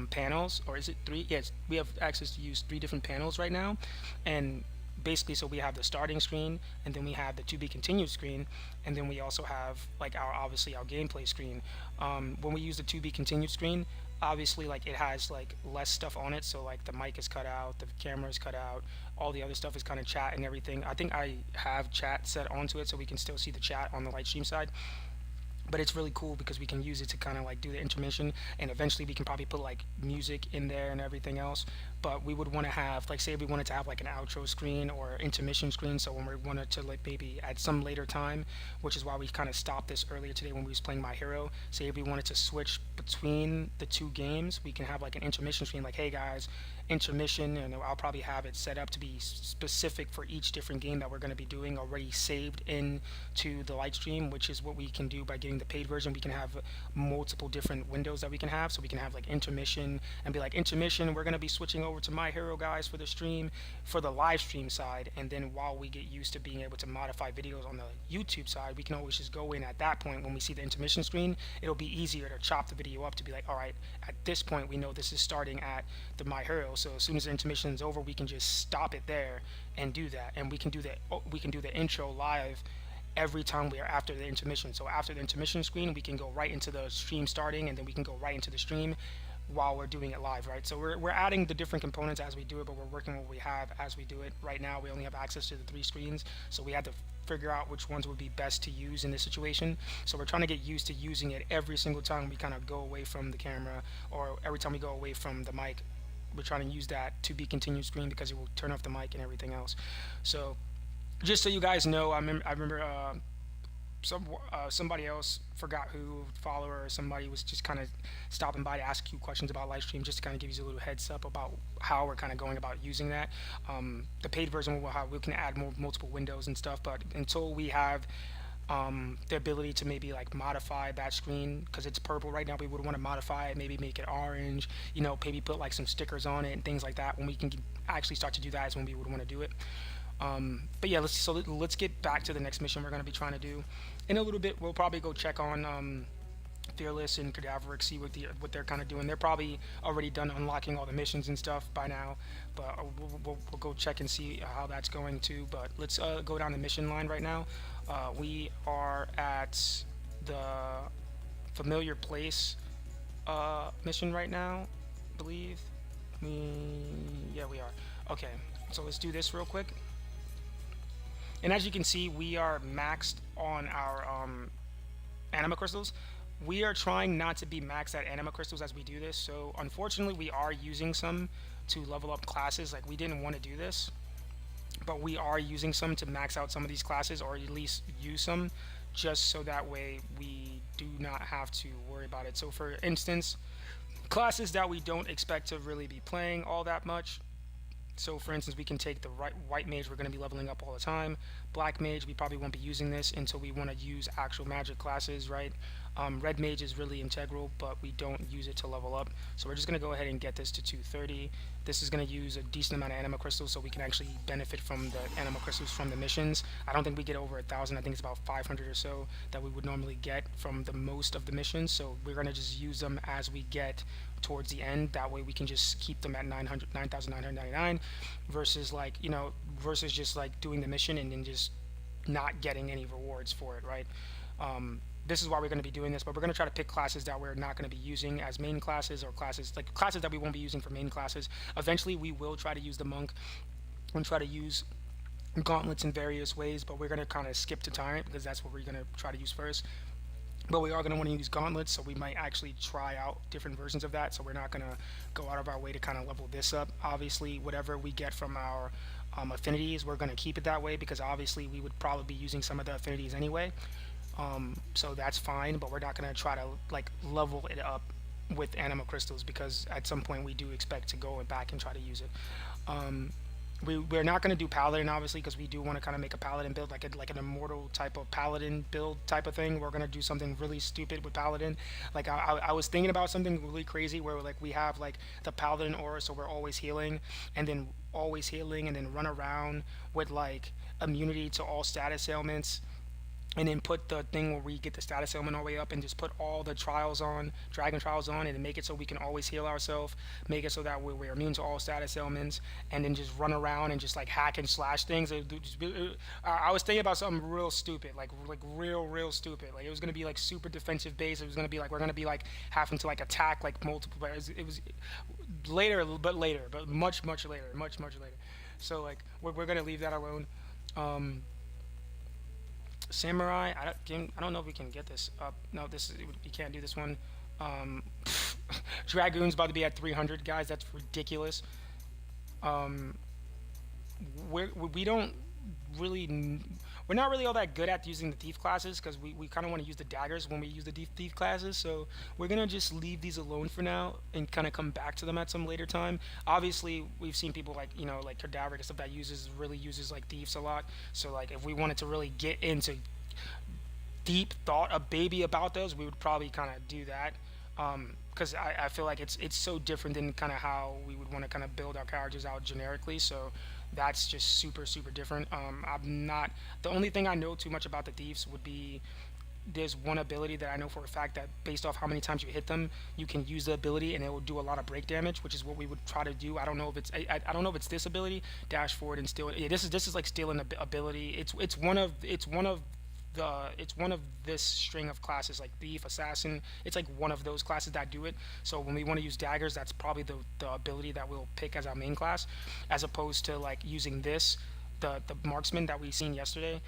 panels, or is it 3? Yes, we have access to use 3 different panels right now, and basically, so we have the starting screen, and then we have the to be continued screen, and then we also have like obviously our gameplay screen. When we use the to be continued screen, obviously like it has like less stuff on it, so like the mic is cut out, the camera is cut out, all the other stuff is kind of chat and everything. I think I have chat set onto it so we can still see the chat on the Lightstream side, but it's really cool because we can use it to kind of like do the intermission, and eventually we can probably put like music in there and everything else. But we would want to have, like, say we wanted to have like an outro screen or intermission screen, so when we wanted to like maybe at some later time, which is why we kind of stopped this earlier today when we was playing My Hero, say if we wanted to switch between the 2 games, we can have like an intermission screen, like, hey guys, intermission, and I'll probably have it set up to be specific for each different game that we're going to be doing, already saved into the Lightstream, which is what we can do by getting the paid version. We can have multiple different windows that we can have, so we can have like intermission and be like, intermission, we're going to be switching over to My Hero, guys, for the stream, for the live stream side. And then while we get used to being able to modify videos on the YouTube side, we can always just go in at that point when we see the intermission screen. It'll be easier to chop the video up to be like, all right, at this point we know this is starting at the My Hero, so as soon as the intermission is over, we can just stop it there and do that. And we can do the intro live every time we are after the intermission. So after the intermission screen, we can go right into the stream starting, and then we can go right into the stream while we're doing it live, right? So we're adding the different components as we do it, but we're working what we have as we do it. Right now we only have access to the 3 screens, so we had to figure out which ones would be best to use in this situation. So we're trying to get used to using it every single time we kind of go away from the camera, or every time we go away from the mic. We're trying to use that to be continued screen because it will turn off the mic and everything else. So just so you guys know, I remember somebody else, forgot who, follower or somebody, was just kind of stopping by to ask you questions about Lightstream, just to kind of give you a little heads up about how we're kind of going about using that. The paid version will have, we can add multiple windows and stuff, but until we have the ability to maybe like modify that screen, because it's purple right now, we would want to modify it, maybe make it orange, you know, maybe put like some stickers on it and things like that. When we can actually start to do that is when we would want to do it. But yeah, let's get back to the next mission we're going to be trying to do. In a little bit, we'll probably go check on Fearless and Cadaveric, see what they're kind of doing. They're probably already done unlocking all the missions and stuff by now, but we'll go check and see how that's going too. But let's go down the mission line right now. We are at the familiar place mission right now, I believe. Yeah, we are. Okay, so let's do this real quick. And as you can see, we are maxed on our anima crystals. We are trying not to be maxed at anima crystals as we do this, so unfortunately we are using some to level up classes. Like, we didn't want to do this, but we are using some to max out some of these classes, or at least use some, just so that way we do not have to worry about it. So for instance, Classes that we don't expect to really be playing all that much. So for instance, we can take the white mage, we're going to be leveling up all the time. Black mage, we probably won't be using this until we want to use actual magic classes, right? Red mage is really integral, but we don't use it to level up. So we're just going to go ahead and get this to 230. This is going to use a decent amount of anima crystals, so we can actually benefit from the anima crystals from the missions. I don't think we get over 1,000. I think it's about 500 or so that we would normally get from the most of the missions. So we're going to just use them as we get towards the end. That way we can just keep them at 9,999 versus like, you know, versus just like doing the mission and then just not getting any rewards for it, right? This is why we're going to be doing this, but we're going to try to pick classes that we're not going to be using as main classes, or classes like classes that we won't be using for main classes. Eventually we will try to use the monk and try to use gauntlets in various ways, but we're going to kind of skip to tyrant because that's what we're going to try to use first. But we are going to want to use gauntlets, so we might actually try out different versions of that. So we're not going to go out of our way to kind of level this up. Obviously, whatever we get from our affinities, we're going to keep it that way, because obviously we would probably be using some of the affinities anyway. So that's fine, but we're not going to try to like level it up with anima crystals, because at some point we do expect to go back and try to use it. We're not going to do paladin, obviously, because we do want to kind of make a paladin build, like an immortal type of paladin build type of thing. We're going to do something really stupid with paladin. Like I was thinking about something really crazy where like we have like the paladin aura, so we're always healing and then run around with like immunity to all status ailments, and then put the thing where we get the status ailment all the way up, and just put all the trials on, dragon trials on, and then make it so we can always heal ourselves, make it so that we're immune to all status ailments, and then just run around and just like hack and slash things. I was thinking about something real stupid, like real stupid. Like it was gonna be like super defensive base. It was gonna be like we're gonna be like having to like attack like multiple players. It was later, but much later. So like we're gonna leave that alone. Samurai, I don't know if we can get this up. No, we can't do this one. Dragoon's about to be at 300, guys. That's ridiculous. We don't really, we're not really all that good at using the thief classes, because we kind of want to use the daggers when we use the thief classes. So we're gonna just leave these alone for now and kind of come back to them at some later time. Obviously, we've seen people like, you know, like Cadaver and stuff that really uses like thieves a lot. So like if we wanted to really get into deep thought a baby about those, we would probably kind of do that. Because I feel like it's so different than kind of how we would want to kind of build our characters out generically. So that's just super different. I'm not, the only thing I know too much about the thieves would be there's one ability that I know for a fact that based off how many times you hit them, you can use the ability and it will do a lot of break damage, which is what we would try to do. I don't know if it's I don't know if it's this ability, dash forward and steal. Yeah, this is like stealing ability. It's one of this string of classes, like thief, assassin. It's like one of those classes that do it. So when we want to use daggers, that's probably the ability that we'll pick as our main class, as opposed to like using this, the marksman that we seen yesterday.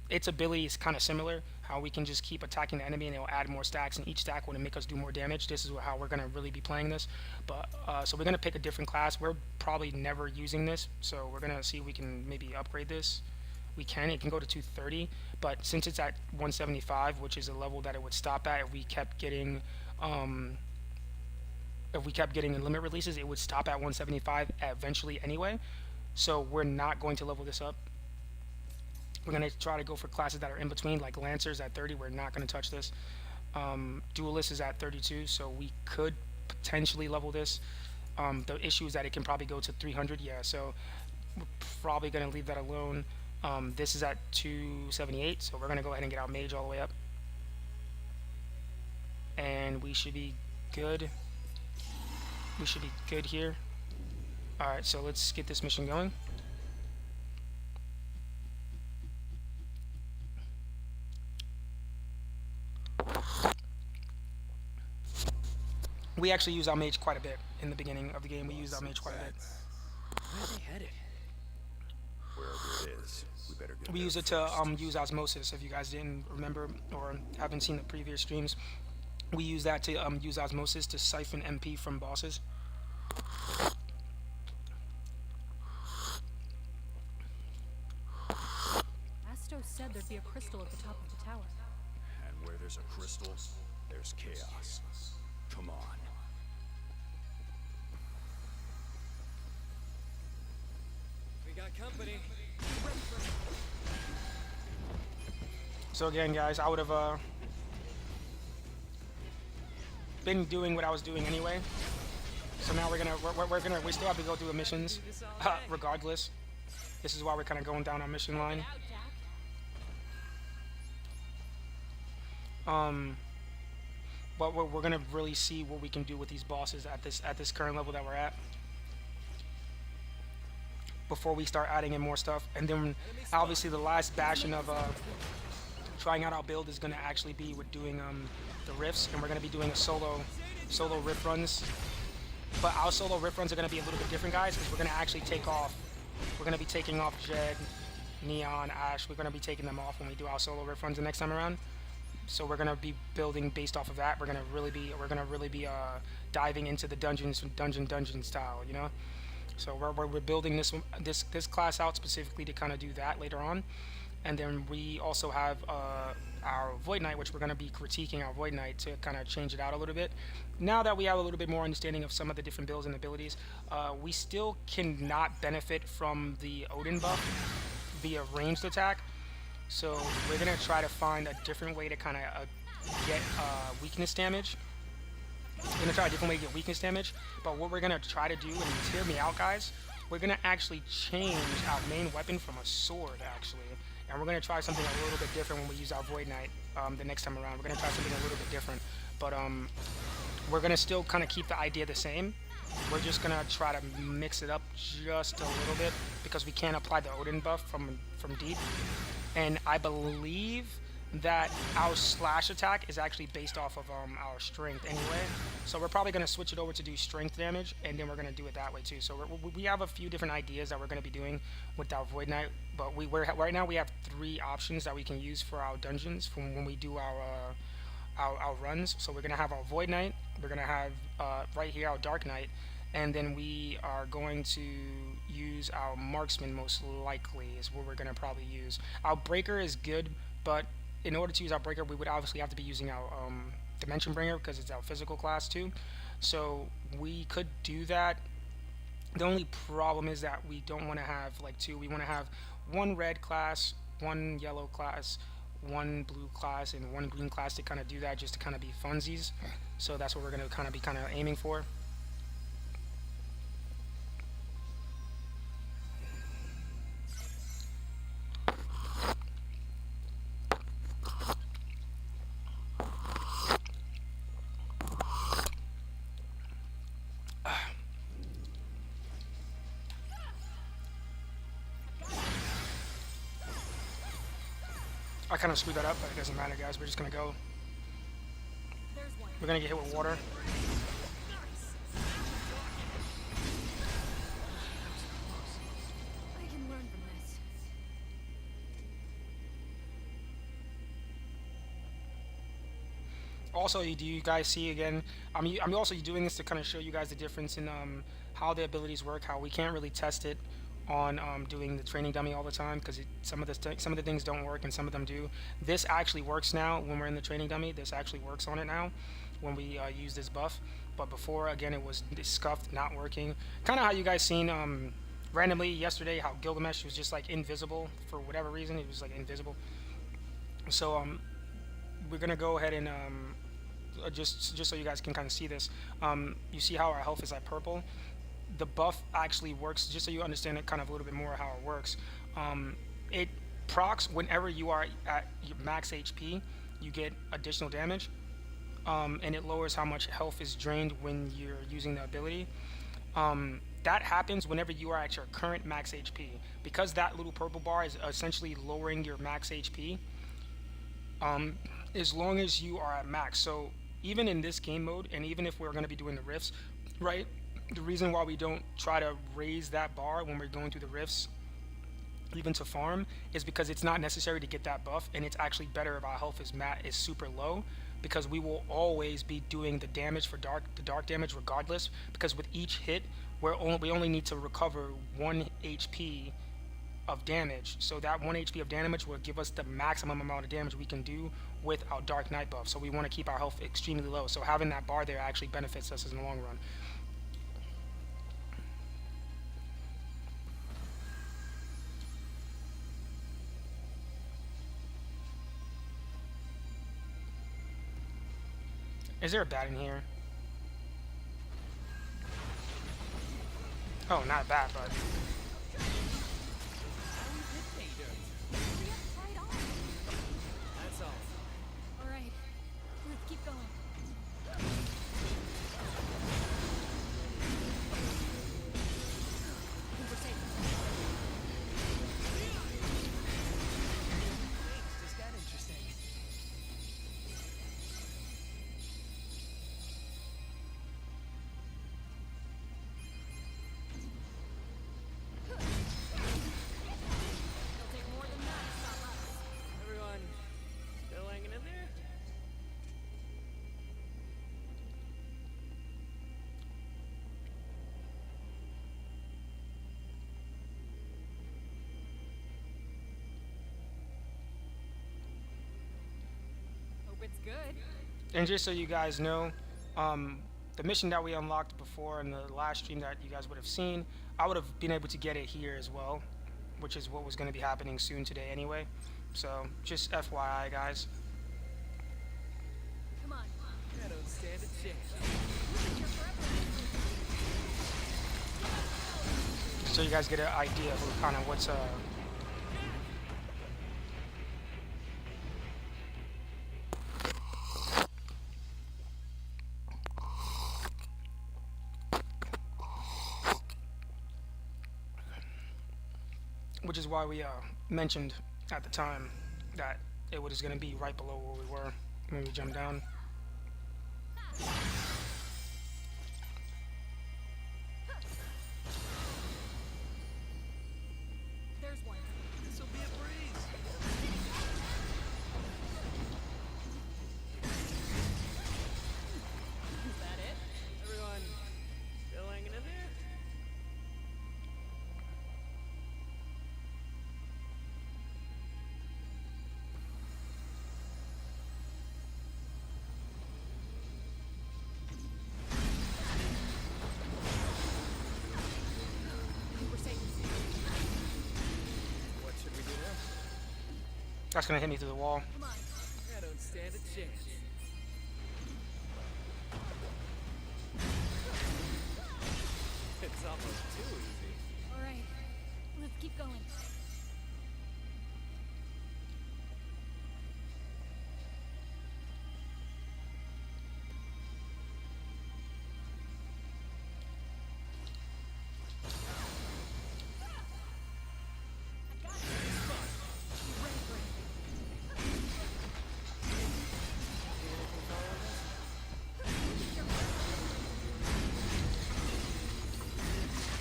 Its ability is kind of similar, how we can just keep attacking the enemy and it'll add more stacks, and each stack will make us do more damage. This is how we're going to really be playing this. But so we're going to pick a different class. We're probably never using this, so we're going to see if we can maybe upgrade this. It can go to 230, but since it's at 175, which is a level that it would stop at if we kept getting limit releases, it would stop at 175 eventually anyway. So we're not going to level this up. We're going to try to go for classes that are in between, like Lancers at 30. We're not going to touch this. Duelist is at 32, so we could potentially level this. The issue is that it can probably go to 300. Yeah, so we're probably going to leave that alone. This is at 278, so we're going to go ahead and get our mage all the way up. And we should be good. We should be good here. Alright, so let's get this mission going. We actually use our mage quite a bit in the beginning of the game. We use our mage quite a bit. Where are they headed? Wherever it is, we better get We there use it to first. use osmosis. If you guys didn't remember or haven't seen the previous streams, we use that to use osmosis to siphon MP from bosses. Astos said there'd be a crystal at the top of the tower. And where there's a crystal, there's chaos. Come on. We got company. So again, guys, I would have been doing what I was doing anyway. So now we still have to go through the missions, regardless. This is why we're kind of going down our mission line. But we're gonna really see what we can do with these bosses at this current level that we're at, before we start adding in more stuff. And then obviously the last bastion of trying out our build is gonna actually be with doing the rifts, and we're gonna be doing a solo rift runs. But our solo rift runs are gonna be a little bit different, guys, because we're gonna actually take off. We're gonna be taking off Jed, Neon, Ash. We're gonna be taking them off when we do our solo rift runs the next time around. So we're gonna be building based off of that. We're gonna really be diving into the dungeon style, you know. So we're building this class out specifically to kind of do that later on. And then we also have our Void Knight, which we're going to be critiquing our Void Knight to kind of change it out a little bit. Now that we have a little bit more understanding of some of the different builds and abilities, we still cannot benefit from the Odin buff via ranged attack. So we're going to try to find a different way to kind of get weakness damage. We're going to try a different way to get weakness damage. But what we're going to try to do, and hear me out, guys, we're going to actually change our main weapon from a sword, actually. And we're going to try something a little bit different when we use our Void Knight the next time around. We're going to try something a little bit different. But we're going to still kind of keep the idea the same. We're just going to try to mix it up just a little bit, because we can't apply the Odin buff from deep. And I believe that our slash attack is actually based off of our strength anyway. So we're probably going to switch it over to do strength damage, and then we're going to do it that way too. So we have a few different ideas that we're going to be doing with our Void Knight, but right now we have 3 options that we can use for our dungeons from when we do our runs. So we're going to have our Void Knight, we're going to have right here our Dark Knight, and then we are going to use our Marksman, most likely is what we're going to probably use. Our Breaker is good, but in order to use our Breaker, we would obviously have to be using our Dimension Bringer, because it's our physical class too. So we could do that. The only problem is that we don't want to have like 2. We want to have 1 red class, 1 yellow class, 1 blue class, and 1 green class to kind of do that, just to kind of be funsies. So that's what we're going to kind of be aiming for. I kind of screwed that up, but it doesn't matter, guys. We're just going to go. We're going to get hit with water. I can learn from this. Also, do you guys see again? I'm also doing this to kind of show you guys the difference in how the abilities work. How we can't really test it on doing the training dummy all the time, because some of the things don't work and some of them do. This actually works now when we're in the training dummy. This actually works on it now when we use this buff. But before, again, it was scuffed, not working. Kind of how you guys seen randomly yesterday how Gilgamesh was just like invisible for whatever reason. It was like invisible. So we're gonna go ahead and just so you guys can kind of see this. You see how our health is at purple. The buff actually works, just so you understand it kind of a little bit more how it works. It procs whenever you are at your max HP, you get additional damage, and it lowers how much health is drained when you're using the ability. That happens whenever you are at your current max HP, because that little purple bar is essentially lowering your max HP, as long as you are at max. So even in this game mode, and even if we're going to be doing the rifts, right? The reason why we don't try to raise that bar when we're going through the rifts, even to farm, is because it's not necessary to get that buff, and it's actually better if our health is super low, because we will always be doing the damage for the dark damage regardless, because with each hit we only need to recover 1 HP of damage. So that 1 HP of damage will give us the maximum amount of damage we can do with our Dark Knight buff. So we want to keep our health extremely low. So having that bar there actually benefits us in the long run. Is there a bat in here? Oh, not a bat, but Right on. That's all. All right, let's keep going. I think we're safe. Things just got interesting. It'll take more than that to stop us. Everyone still hanging in there? Hope it's good. and just so you guys know, the mission that we unlocked before in the last stream that you guys would have seen, I would have been able to get it here as well, which is what was going to be happening soon today anyway. So just FYI, guys. Come on. I don't stand a chance. You're forever. So you guys get an idea of kind of what's which is why we mentioned at the time that it was going to be right below where we were when we jumped down. There's one. This'll be a breeze. Is that it? Everyone still hanging in there? I think we're safe. What should we do now? That's going to hit me through the wall. Come on. I don't stand a chance. It's almost too easy. All right, let's keep going. I got it. You ready for it?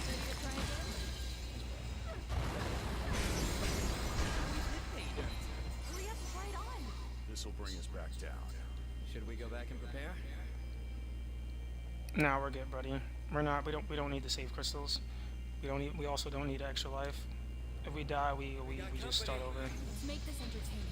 Ready to try again? Hurry up, right on. This'll bring us back down. Should we go back and prepare? No, we're good, buddy. We're not. We don't need the save crystals. We also don't need extra life. If we die, we just start over. Let's make this entertaining.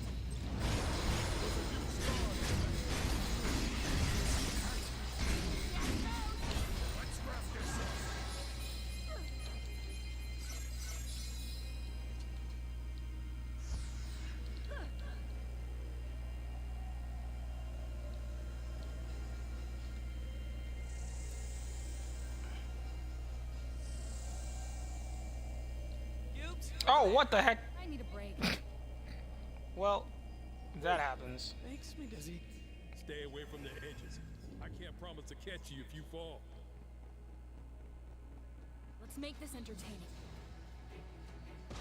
Oops. Oh, what the heck? I need a break. Well, that happens. Makes me dizzy. Stay away from the edges. I can't promise to catch you if you fall. Let's make this entertaining. It's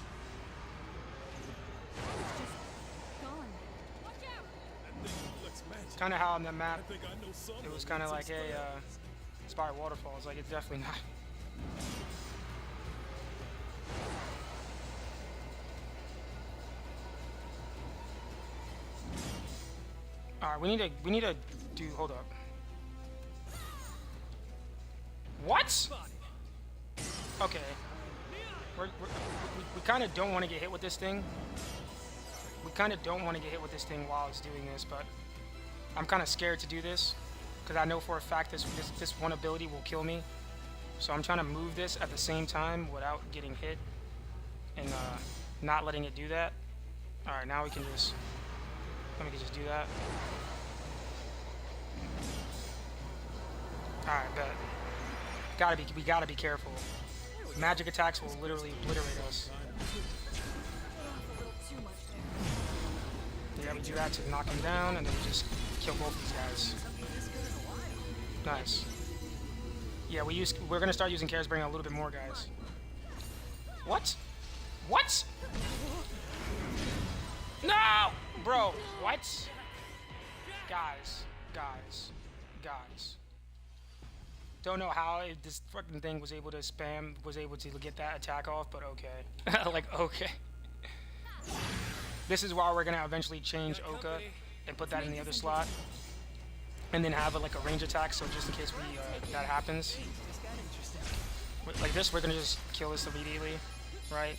just gone. Watch out! That thing looks magic. Kind of how on the map, I think I know some. it was kind of like, hey, Inspired Waterfalls. Like, it's definitely not. All right, we need to do. Hold up. What? Okay. We kind of don't want to get hit with this thing. We kind of don't want to get hit with this thing while it's doing this, but I'm kind of scared to do this because I know for a fact this one ability will kill me. So I'm trying to move this at the same time without getting hit and not letting it do that. All right, now we can just do that. Alright, bet. We gotta be careful. Magic attacks will literally obliterate us. A little too much there. Yeah, we do that to knock him down, and then we just kill both these guys. Nice. Yeah, we're gonna start using Karis, bring a little bit more guys. What? What? No! Bro, what? Guys. Don't know how this fucking thing was able to get that attack off, but okay. Like, okay. This is why we're gonna eventually change Oka and put that in the other slot. And then have like a range attack, so just in case that happens. Like this, we're gonna just kill this immediately, right?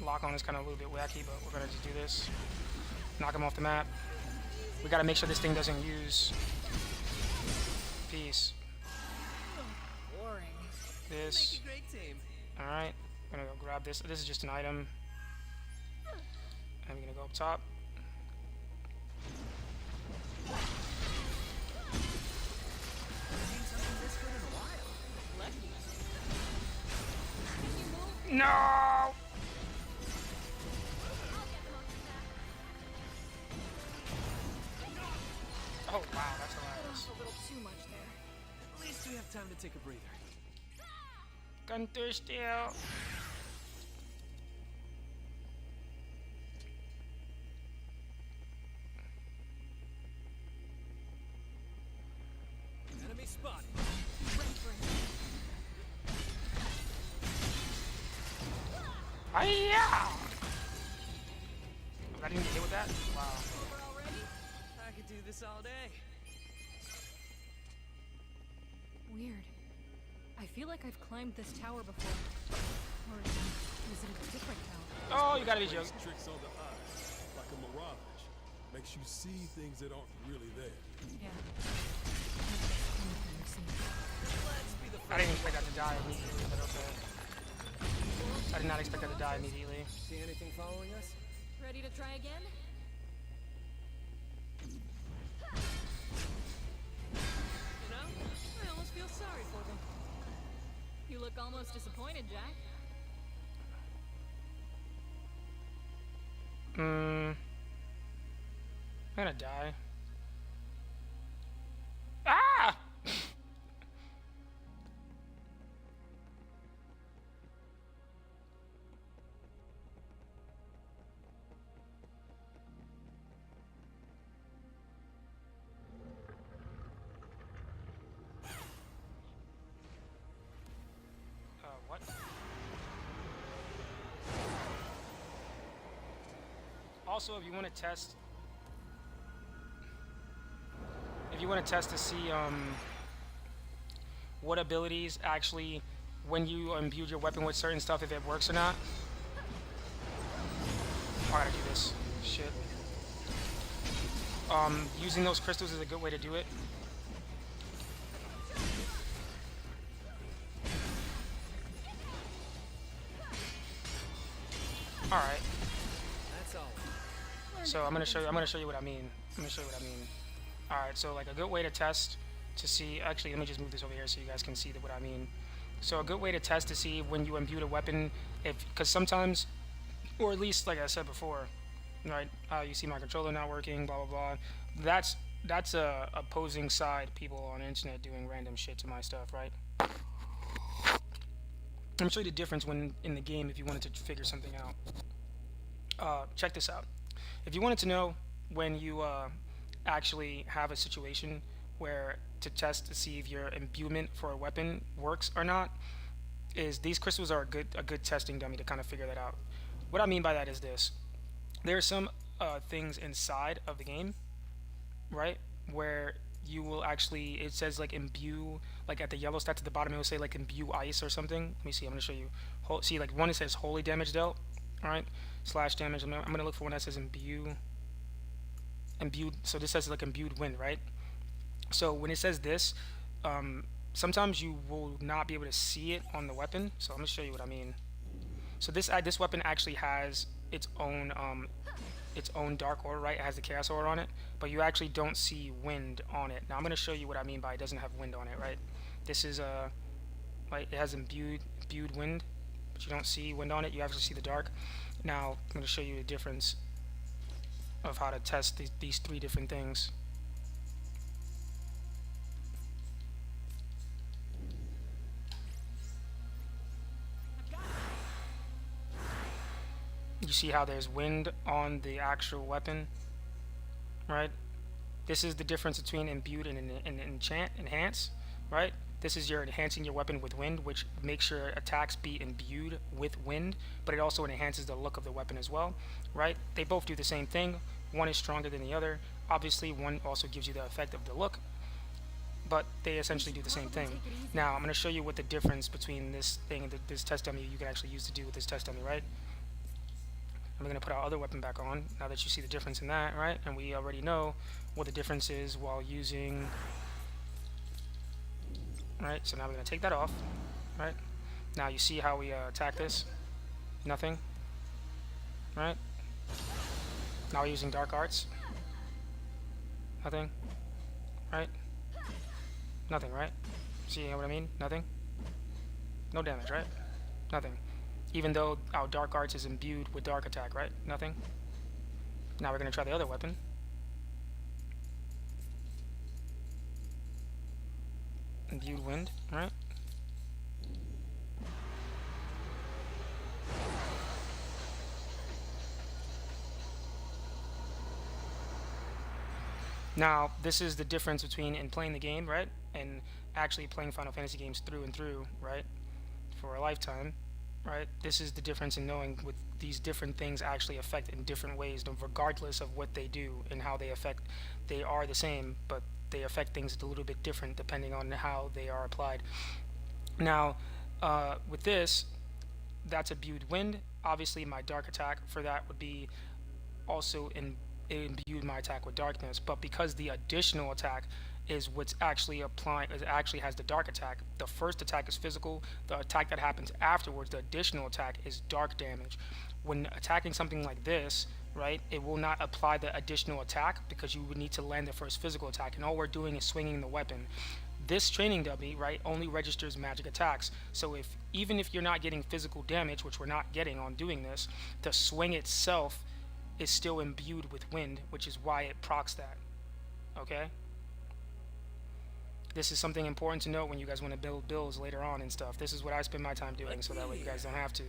Lock on is kind of a little bit wacky, but we're gonna just do this. Knock him off the map. We gotta make sure this thing doesn't use. Peace. Boring. This. Great team. Alright, I'm gonna go grab this. This is just an item. And we're gonna go up top. No! Oh wow, that's hilarious. A little too much there. At least we have time to take a breather. Gunter still. Enemy spotted. Hiya! I didn't get hit with that? Wow. Over already? I could do this all day. Weird. I feel like I've climbed this tower before. Or is it a different tower? Oh, you gotta be joking. Plays tricks on the eye, like a mirage. Makes you see things that aren't really there. Yeah. I didn't expect that to die immediately, but okay. I did not expect that to die immediately. See anything following us? Ready to try again? You know, I almost feel sorry for them. You look almost disappointed, Jack. I'm gonna die. Ah! What? Also, if you want to test, to see what abilities actually, when you imbue your weapon with certain stuff, if it works or not. Oh, I gotta do this. Shit. Using those crystals is a good way to do it. All right. That's all. So I'm gonna show you what I mean. All right. So like a good way to test to see. Actually, let me just move this over here so you guys can see what I mean. So a good way to test to see when you imbue a weapon, because sometimes, or at least like I said before, right? You see my controller not working, blah blah blah. That's a opposing side, people on the internet doing random shit to my stuff, right? Let me show you the difference when in the game if you wanted to figure something out. Check this out. If you wanted to know when you actually have a situation where to test to see if your imbuement for a weapon works or not, is these crystals are a good testing dummy to kind of figure that out. What I mean by that is this. There are some things inside of the game, right, where you will actually, it says like imbue, like at the yellow stats at the bottom it will say like imbue ice or something. Let me see, I'm going to show you. See, like one it says holy damage dealt, alright, slash damage. I'm going to look for one that says imbued, so this says like imbued wind, right? So when it says this, sometimes you will not be able to see it on the weapon, so I'm going to show you what I mean. So this weapon actually has its own dark aura, right? It has the chaos aura on it, but you actually don't see wind on it. Now I'm going to show you what I mean by it doesn't have wind on it, right? This is like it has imbued wind, but you don't see wind on it. You actually see the dark. Now I'm going to show you the difference of how to test these three different things. You see how there's wind on the actual weapon, right? This is the difference between imbued and enhance, right? This is your enhancing your weapon with wind, which makes your attacks be imbued with wind, but it also enhances the look of the weapon as well, right? They both do the same thing. One is stronger than the other. Obviously, one also gives you the effect of the look, but they essentially do the same thing. Now, I'm going to show you what the difference between this thing and this test dummy you can actually use to do with this test dummy, right? I'm going to put our other weapon back on, now that you see the difference in that, right? And we already know what the difference is while using... Right, so now we're going to take that off, right? Now you see how we attack this? Nothing, right? Now we're using dark arts. Nothing, right? Nothing, right? See what I mean? Nothing? No damage, right? Nothing. Even though our dark arts is imbued with dark attack, right? Nothing. Now we're going to try the other weapon. Imbued wind, right? Now, this is the difference between in playing the game, right? And actually playing Final Fantasy games through and through, right? For a lifetime, right? This is the difference in knowing what these different things actually affect in different ways, regardless of what they do and how they affect. They are the same, but they affect things a little bit different depending on how they are applied. Now, with this, that's imbued wind. Obviously, my dark attack for that would be also imbued my attack with darkness. But because the additional attack is what's actually applying, it actually has the dark attack. The first attack is physical. The attack that happens afterwards, the additional attack, is dark damage. When attacking something like this, right, it will not apply the additional attack because you would need to land the first physical attack, and all we're doing is swinging the weapon. This training dummy, right, only registers magic attacks. So even if you're not getting physical damage, which we're not getting on doing this, the swing itself is still imbued with wind, which is why it procs that. Okay? This is something important to note when you guys want to build builds later on and stuff. This is what I spend my time doing, so that way you guys don't have to.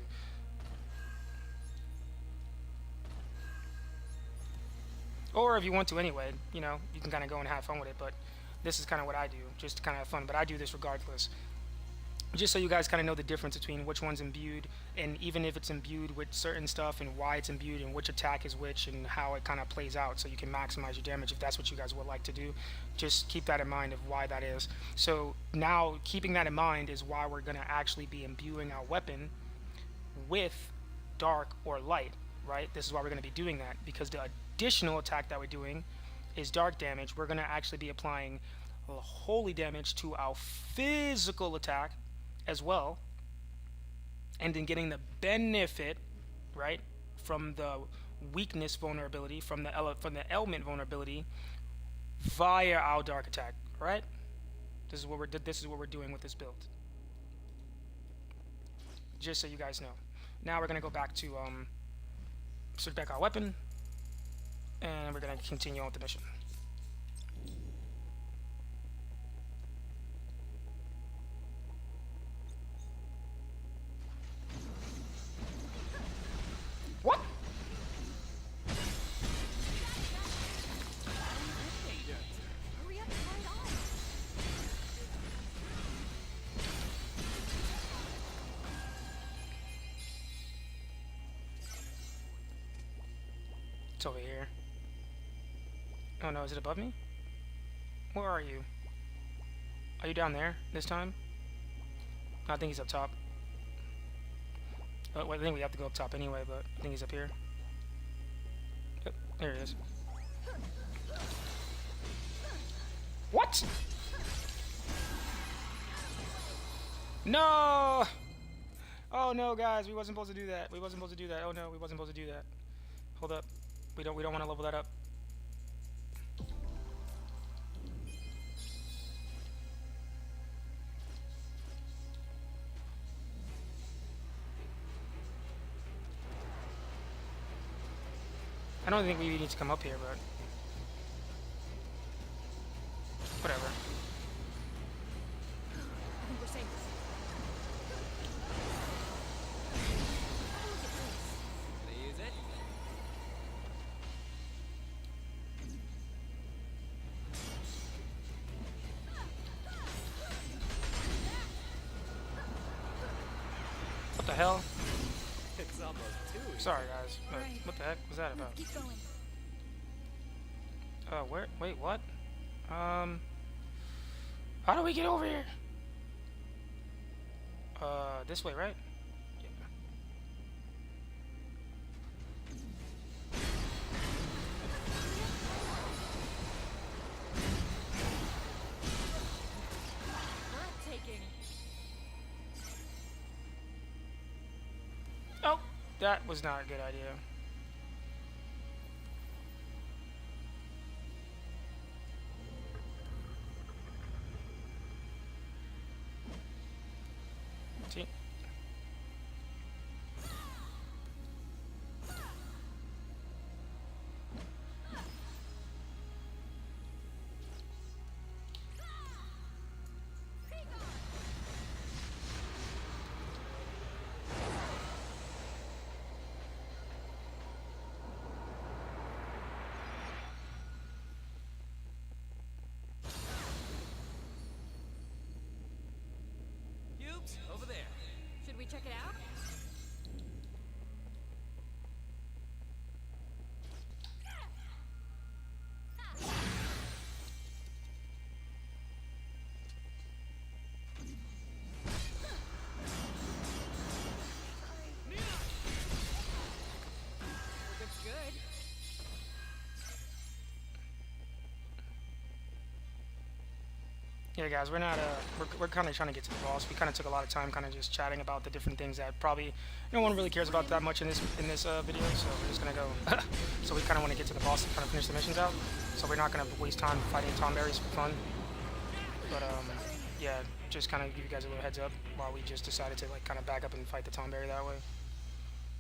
Or if you want to anyway, you know, you can kind of go and have fun with it, but this is kind of what I do, just to kind of have fun, but I do this regardless. Just so you guys kind of know the difference between which one's imbued, and even if it's imbued with certain stuff, and why it's imbued, and which attack is which, and how it kind of plays out, so you can maximize your damage if that's what you guys would like to do. Just keep that in mind of why that is. So now, keeping that in mind is why we're going to actually be imbuing our weapon with dark or light, right? This is why we're going to be doing that, because the additional attack that we're doing is dark damage. We're going to actually be applying holy damage to our physical attack as well, and then getting the benefit, right, from the weakness vulnerability, from the element vulnerability via our dark attack, right? This is what we're doing with this build. Just so you guys know. Now we're gonna go back to switch back our weapon, and we're gonna continue on with the mission. What? Hurry up and fight on! It's over here. Oh no, is it above me? Where are you? Are you down there this time? No, I think he's up top. Well, I think we have to go up top anyway, but I think he's up here. Yep, there he is. What? No! Oh no, guys, we wasn't supposed to do that. We wasn't supposed to do that. Oh no, we wasn't supposed to do that. Hold up. We don't want to level that up. I don't think we need to come up here, but whatever. I think we're safe. They use it. What the hell? It's almost too easy. Sorry, guys. But Alright. what the heck was that about? Keep going. Where? Wait, what? How do we get over here? This way, right? Yeah. Breathtaking. Oh, that was not a good idea. See? Cubes, over there. Should we check it out? Looks good. Yeah, guys, we're not. We're kind of trying to get to the boss. We kind of took a lot of time, kind of just chatting about the different things that probably no one really cares about that much in this video. So we're just gonna go. So we kind of want to get to the boss and kind of finish the missions out. So we're not gonna waste time fighting tomberries for fun. But yeah, just kind of give you guys a little heads up while we just decided to like kind of back up and fight the tomberry that way.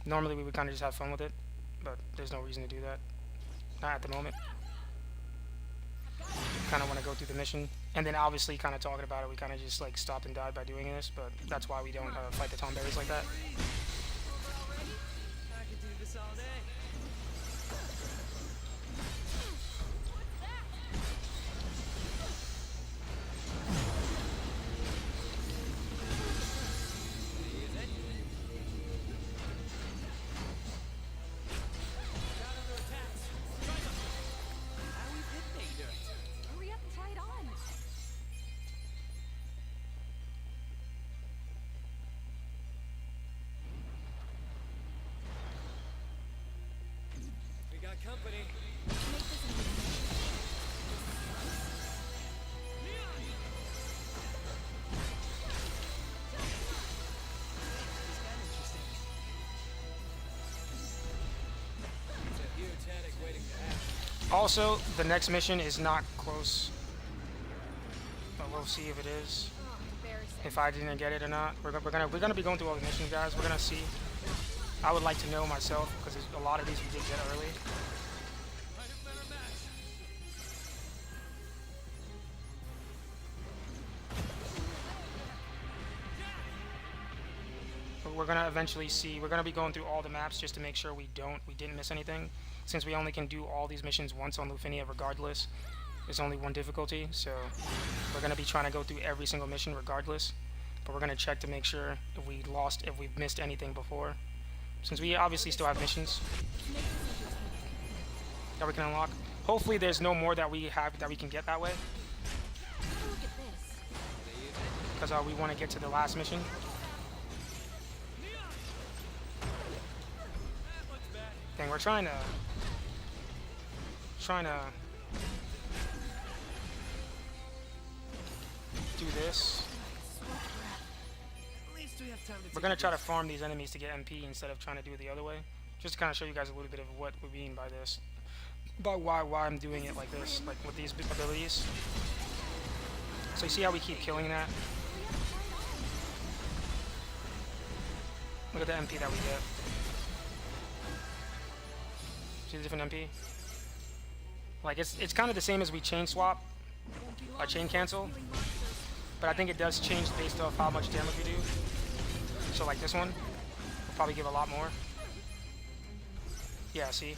Normally we would kind of just have fun with it, but there's no reason to do that. Not at the moment. Kind of want to go through the mission, and then obviously kind of talking about it, we kind of just like stopped and died by doing this, but that's why we don't fight the tomberries like that. I could do this all day. They use it. Counter attacks. Strike 'em. How we hit pay dirt. Hurry up and try it on. We got company. Make this into Is that interesting? It's a huge headache waiting to happen. Also, the next mission is not close, but we'll see if it is. embarrassing. If I didn't get it or not, we're gonna be going through all the missions, guys. We're gonna see. I would like to know myself because a lot of these we did get early. Might have been a match. But we're gonna eventually see. We're gonna be going through all the maps just to make sure we didn't miss anything. Since we only can do all these missions once on Lufenia, regardless, there's only one difficulty. So we're gonna be trying to go through every single mission regardless. But we're gonna check to make sure if we've missed anything before. Since we obviously still have missions that we can unlock. Hopefully there's no more that we can get that way. Look at this. They use it. Because we want to get to the last mission. That looks bad. Dang, we're trying to do this. At least we have time to We're gonna try to farm these enemies to get MP instead of trying to do it the other way. Just to kind of show you guys a little bit of what we mean by this, by why I'm doing it like this, like with these abilities. So you see how we keep killing that? Look at the MP that we get. See the different MP? Like it's kind of the same as we chain swap, chain cancel, but I think it does change based off how much damage we do. So like this one will probably give a lot more. Yeah, see?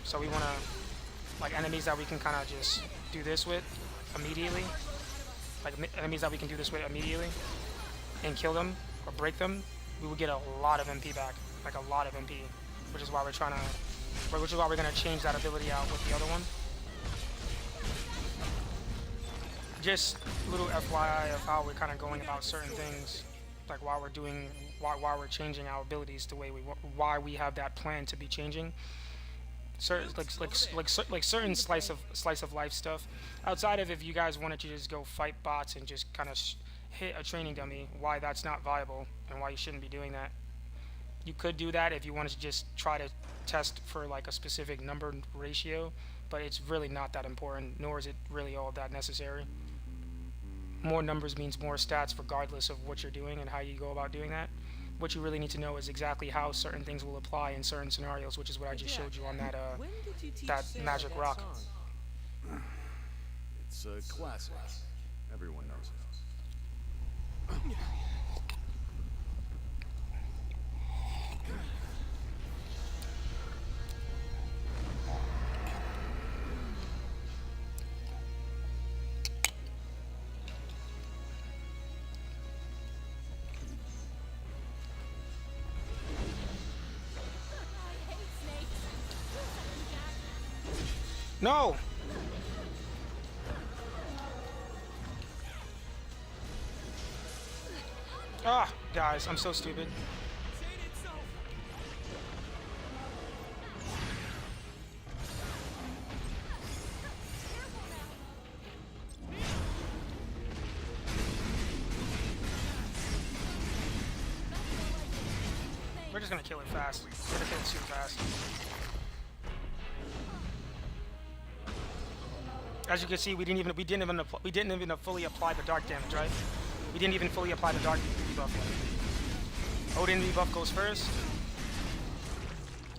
So we want to, like enemies that we can kind of just do this with immediately. Like enemies that we can do this with immediately and kill them or break them, we will get a lot of MP back. Like a lot of MP, which is why we're trying to, which is why we're going to change that ability out with the other one. Just a little FYI of how we're kind of going about certain things, like why we're doing, why we're changing our abilities the way why we have that plan to be changing. Certain like certain slice of life stuff. Outside of if you guys wanted to just go fight bots and just kind of hit a training dummy, why that's not viable and why you shouldn't be doing that. You could do that if you wanted to just try to test for like a specific number ratio, but it's really not that important, nor is it really all that necessary. More numbers means more stats regardless of what you're doing and how you go about doing that. What you really need to know is exactly how certain things will apply in certain scenarios, which is what I just showed you on that When did you teach that Sarah magic that rock. song? It's a classic. Everyone knows it. No! Ah, guys, I'm so stupid. We're just gonna kill it fast. We're gonna kill it super fast. As you can see, we didn't even fully apply the dark damage, right? We didn't even fully apply the dark debuff yet. Odin debuff goes first.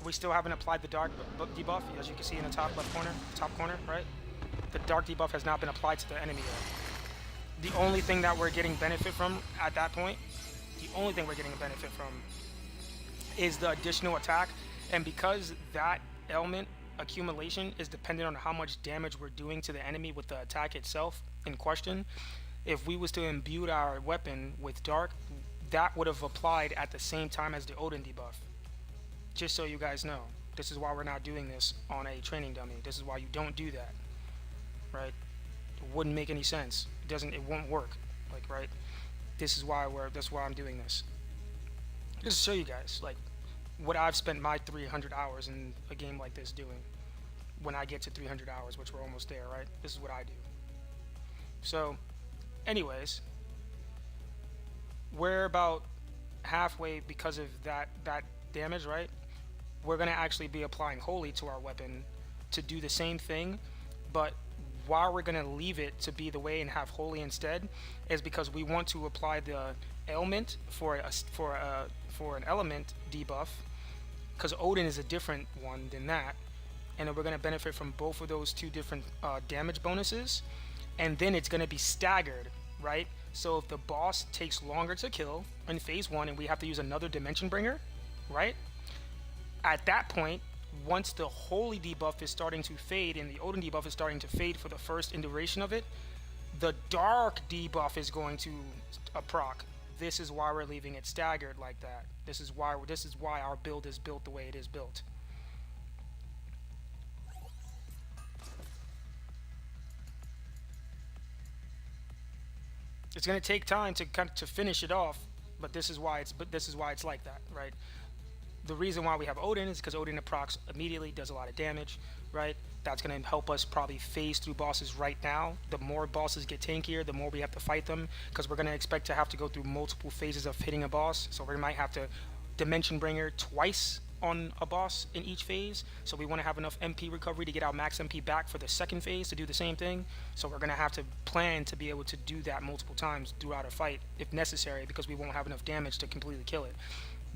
We still haven't applied the dark debuff, as you can see in the top left corner, top corner, right? The dark debuff has not been applied to the enemy yet. The only thing that we're getting benefit from at that point, the only thing we're getting a benefit from is the additional attack, and because that element accumulation is dependent on how much damage we're doing to the enemy with the attack itself in question. If we was to imbue our weapon with dark, that would have applied at the same time as the Odin debuff. Just so you guys know, this is why we're not doing this on a training dummy. This is why you don't do that, right? It wouldn't make any sense. It won't work, like, right? That's why I'm doing this. Just to show you guys, like, what I've spent my 300 hours in a game like this doing. When I get to 300 hours, which we're almost there, right? This is what I do. So, anyways, we're about halfway because of that damage, right? We're gonna actually be applying holy to our weapon to do the same thing, but why we're gonna leave it to be the way and have holy instead is because we want to apply the ailment for an element debuff, because Odin is a different one than that, and then we're going to benefit from both of those two different damage bonuses, and then it's going to be staggered, right? So if the boss takes longer to kill in phase 1 and we have to use another dimension bringer, right? At that point, once the holy debuff is starting to fade and the Odin debuff is starting to fade for the first duration of it, the dark debuff is going to proc. This is why we're leaving it staggered like that. This is why our build is built the way it is built. It's going to take time to finish it off, but this is why it's like that, right? The reason why we have Odin is because Odin procs immediately, does a lot of damage, right? That's going to help us probably phase through bosses right now. The more bosses get tankier, the more we have to fight them, because we're going to expect to have to go through multiple phases of hitting a boss. So we might have to Dimension Bringer twice on a boss in each phase. So we want to have enough MP recovery to get our max MP back for the second phase to do the same thing. So we're going to have to plan to be able to do that multiple times throughout a fight if necessary, because we won't have enough damage to completely kill it.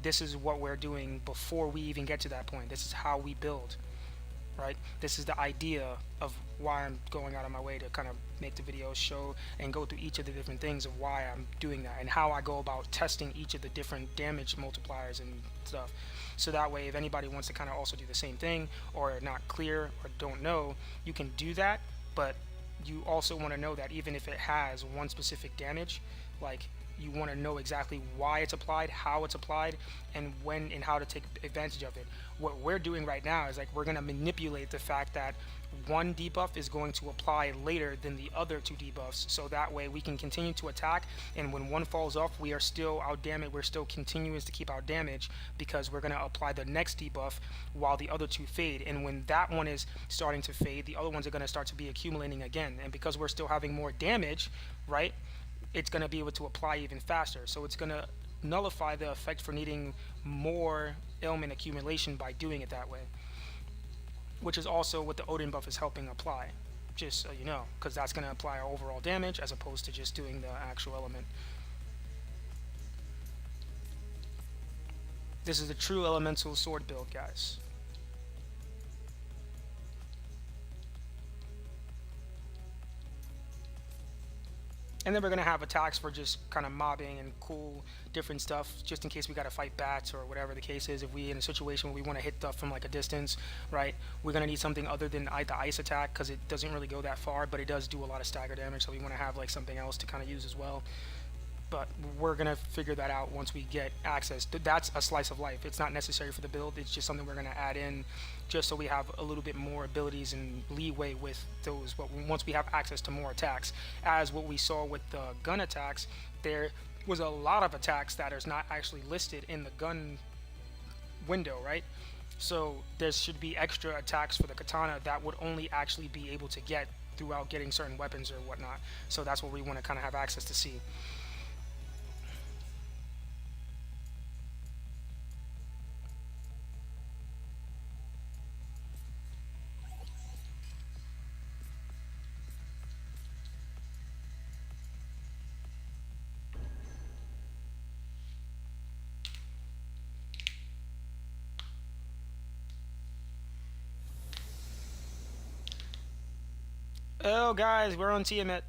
this is what we're doing before we even get to that point. This is how we build, right? This is the idea of why I'm going out of my way to kind of make the video, show and go through each of the different things of why I'm doing that and how I go about testing each of the different damage multipliers and stuff. So that way, if anybody wants to kind of also do the same thing or are not clear or don't know, you can do that. But you also want to know that even if it has one specific damage, like, you want to know exactly why it's applied, how it's applied, and when and how to take advantage of it. What we're doing right now is like we're going to manipulate the fact that one debuff is going to apply later than the other two debuffs, so that way we can continue to attack, and when one falls off, we are still out damage, we're still continuous to keep our damage, because we're going to apply the next debuff while the other two fade. And when that one is starting to fade, the other ones are going to start to be accumulating again, and because we're still having more damage, right, it's going to be able to apply even faster. So it's going to nullify the effect for needing more ailment accumulation by doing it that way, which is also what the Odin buff is helping apply, just so you know, because that's going to apply our overall damage as opposed to just doing the actual element. This is the true elemental sword build, guys. And then we're going to have attacks for just kind of mobbing and cool different stuff, just in case we got to fight bats or whatever the case is. If we in a situation where we want to hit stuff from like a distance, right, we're going to need something other than the ice attack, because it doesn't really go that far, but it does do a lot of stagger damage, so we want to have like something else to kind of use as well. But we're going to figure that out once we get access. That's a slice of life. It's not necessary for the build. It's just something we're going to add in just so we have a little bit more abilities and leeway with those. But once we have access to more attacks, as what we saw with the gun attacks, there was a lot of attacks that is not actually listed in the gun window, right? So there should be extra attacks for the katana that would only actually be able to get throughout getting certain weapons or whatnot. So that's what we want to kind of have access to see. Oh, guys, we're on Tiamat.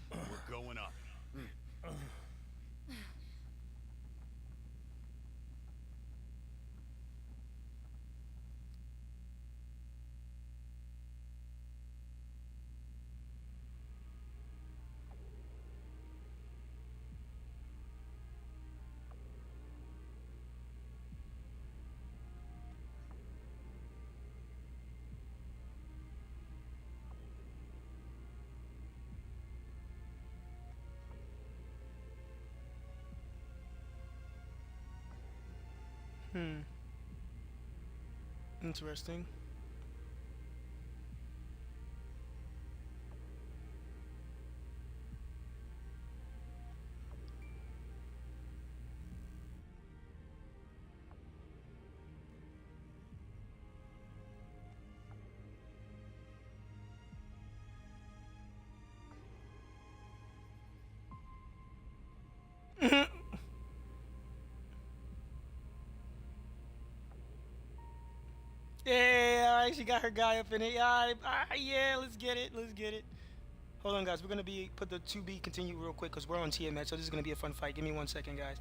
We're going up. Interesting. Yeah, alright, she got her guy up in it. Yeah, let's get it. Let's get it. Hold on, guys. We're going to put the 2B continue real quick because we're on TMS, so this is going to be a fun fight. Give me 1 second, guys.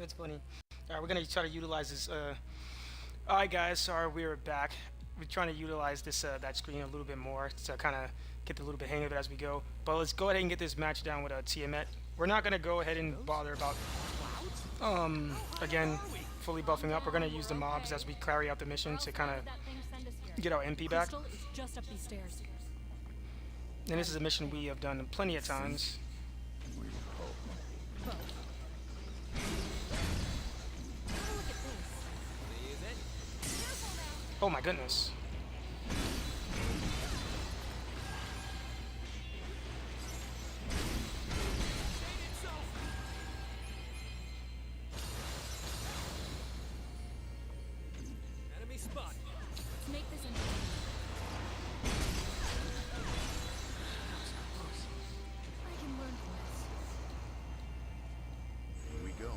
That's funny. All right, we're gonna try to utilize this. All right, guys. Sorry, we're back. We're trying to utilize this that screen a little bit more to kind of get a little bit hang of it as we go. But let's go ahead and get this match down with Tiamat. We're not gonna go ahead and bother about again fully buffing up. We're gonna use the mobs as we carry out the mission to kind of That thing send us here. get our MP back. Crystal is just up these stairs. And this is a mission we have done plenty of times. We hope. Both. Have a look at this. Is it? Careful now. Oh my goodness. Enemy spot. Let's make this entertaining. I can learn from this. Here we go.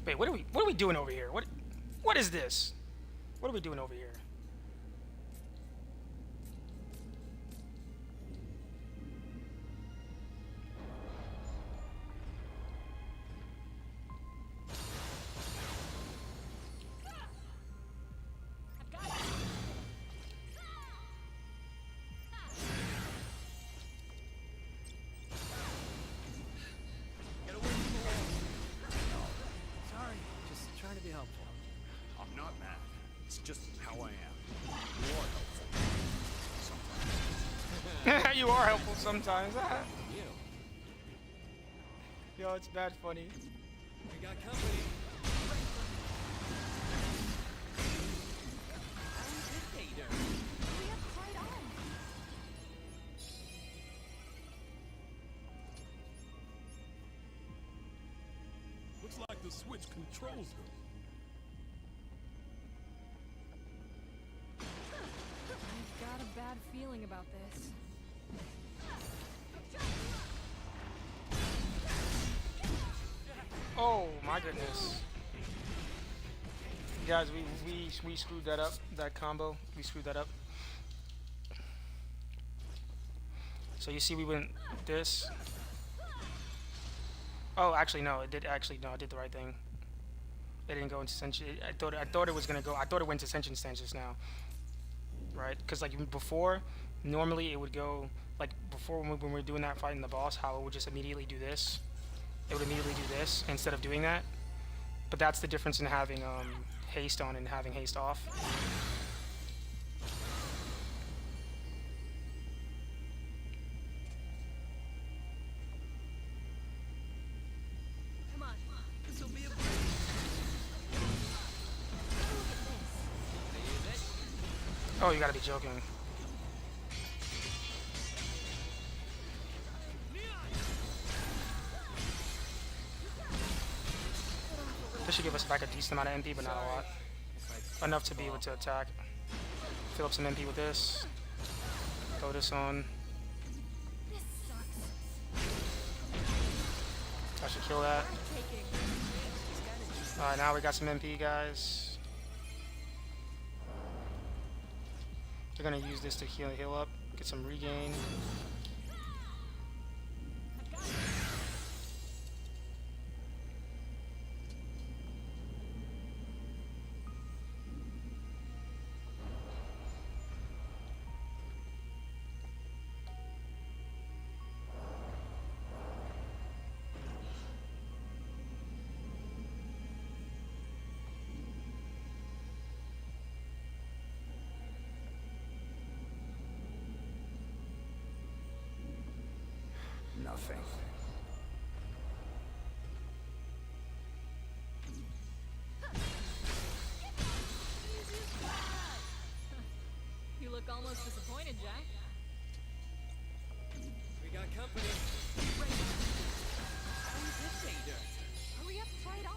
Wait, what are we doing over here? What is this? What are we doing over here? I've got it. Get away from the wall. Sorry, just trying to be helpful. I'm not mad. It's just how I am. You are helpful. Sometimes. You are helpful sometimes. You. Yo, it's bad funny. We got company. How's it, Vader? We have to fight on. Looks like the switch controls them. I've got a bad feeling about this. Oh my goodness. Guys, we screwed that up. That combo, we screwed that up. So you see, we went this. Oh, actually no, it did. Actually no, I did the right thing. It didn't go into Ascension. I thought it was gonna go. I thought it went to Ascension stance just now. Right? Because like before, normally it would go like before when we were doing that fighting the boss, how it would just immediately do this. It would immediately do this instead of doing that. But that's the difference in having haste on and having haste off. Come on. This will be a break. Look at this. Is it? Oh, you gotta be joking. This should give us back a decent amount of MP, but not a lot. Enough to be able to attack. Fill up some MP with this. Throw this on. This sucks. I should kill that. Breathtaking. Alright, now we got some MP, guys. We're gonna use this to heal up, get some regain. I've got it. Nothing. You look almost disappointed, Jack. We got company. How's it, Vader? Hurry up, try it on.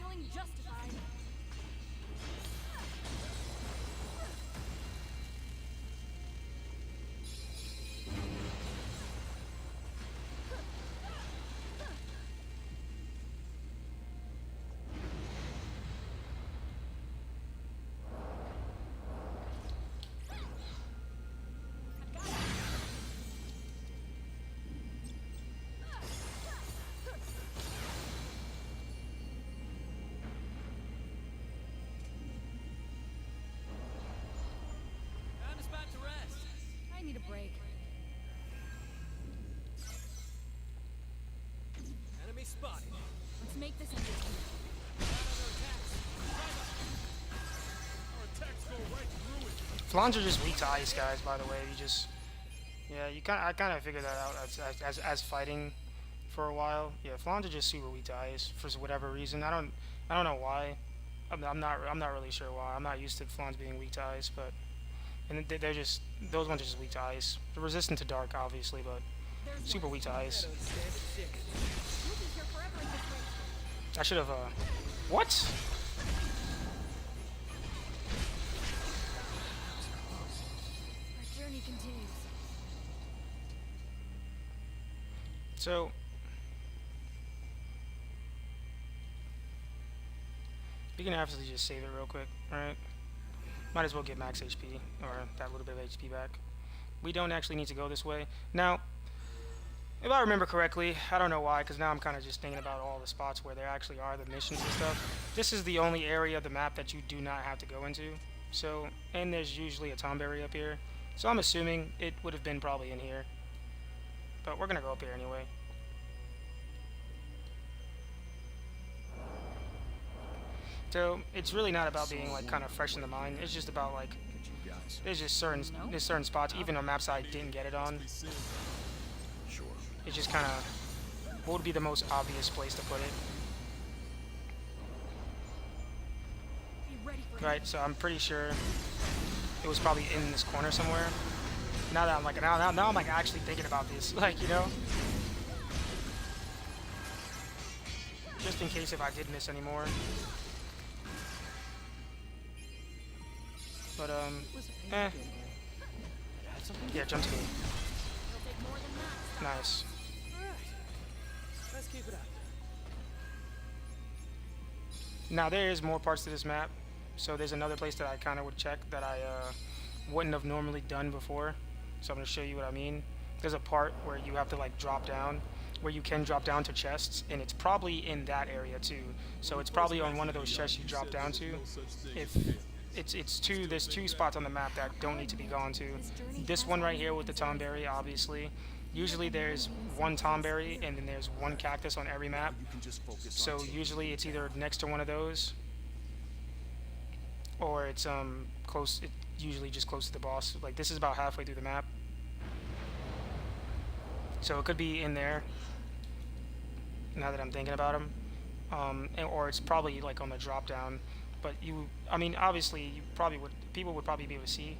feeling justified. Time to spot to rest. I need a break. Enemy spotted. Let's make this interesting. Not under attack. Our attacks go right through it. Flans are just weak to ice, guys. By the way, you just yeah, I kind of figured that out as fighting for a while. Yeah, Flans are just super weak to ice for whatever reason. I don't know why. I'm not really sure why. I'm not used to Flans being weak to ice, but and they're just those ones are just weak to ice. They're resistant to dark, obviously, but super weak to ice. Don't stand a chance. We'll be here forever at this rate. I should have what? Our journey continues. So we can absolutely just save it real quick, alright? Might as well get max HP, or that little bit of HP back. We don't actually need to go this way. Now, if I remember correctly, I don't know why, because now I'm kind of just thinking about all the spots where there actually are the missions and stuff. This is the only area of the map that you do not have to go into. So, and there's usually a tomberry up here. So I'm assuming it would have been probably in here. But we're going to go up here anyway. So it's really not about being like kind of fresh in the mind. It's just about like You guys. there's certain spots, even on maps I didn't get it on. Sure. It's just kind of what would be the most obvious place to put it. Be ready for Right, so I'm pretty sure it was probably in this corner somewhere. Now that I'm like now I'm like actually thinking about this, like, you know, just in case if I did miss any more. But yeah, jump to me. It'll take more than that. Nice. Alright. Let's keep it up. Now there is more parts to this map, so there's another place that I kind of would check that I wouldn't have normally done before. So I'm going to show you what I mean. There's a part where you have to like drop down, where you can drop down to chests, and it's probably in that area too. So it's probably on one of those chests you drop down to. If there's two spots on the map that don't need to be gone to. This one right here with the tomberry, obviously. Usually there's one tomberry and then there's one cactus on every map. You can just focus So on usually it's either next to one of those, or it's close. It usually just close to the boss. Like this is about halfway through the map, so it could be in there. Now that I'm thinking about them, or it's probably like on the drop down. But I mean, obviously, people would probably be able to see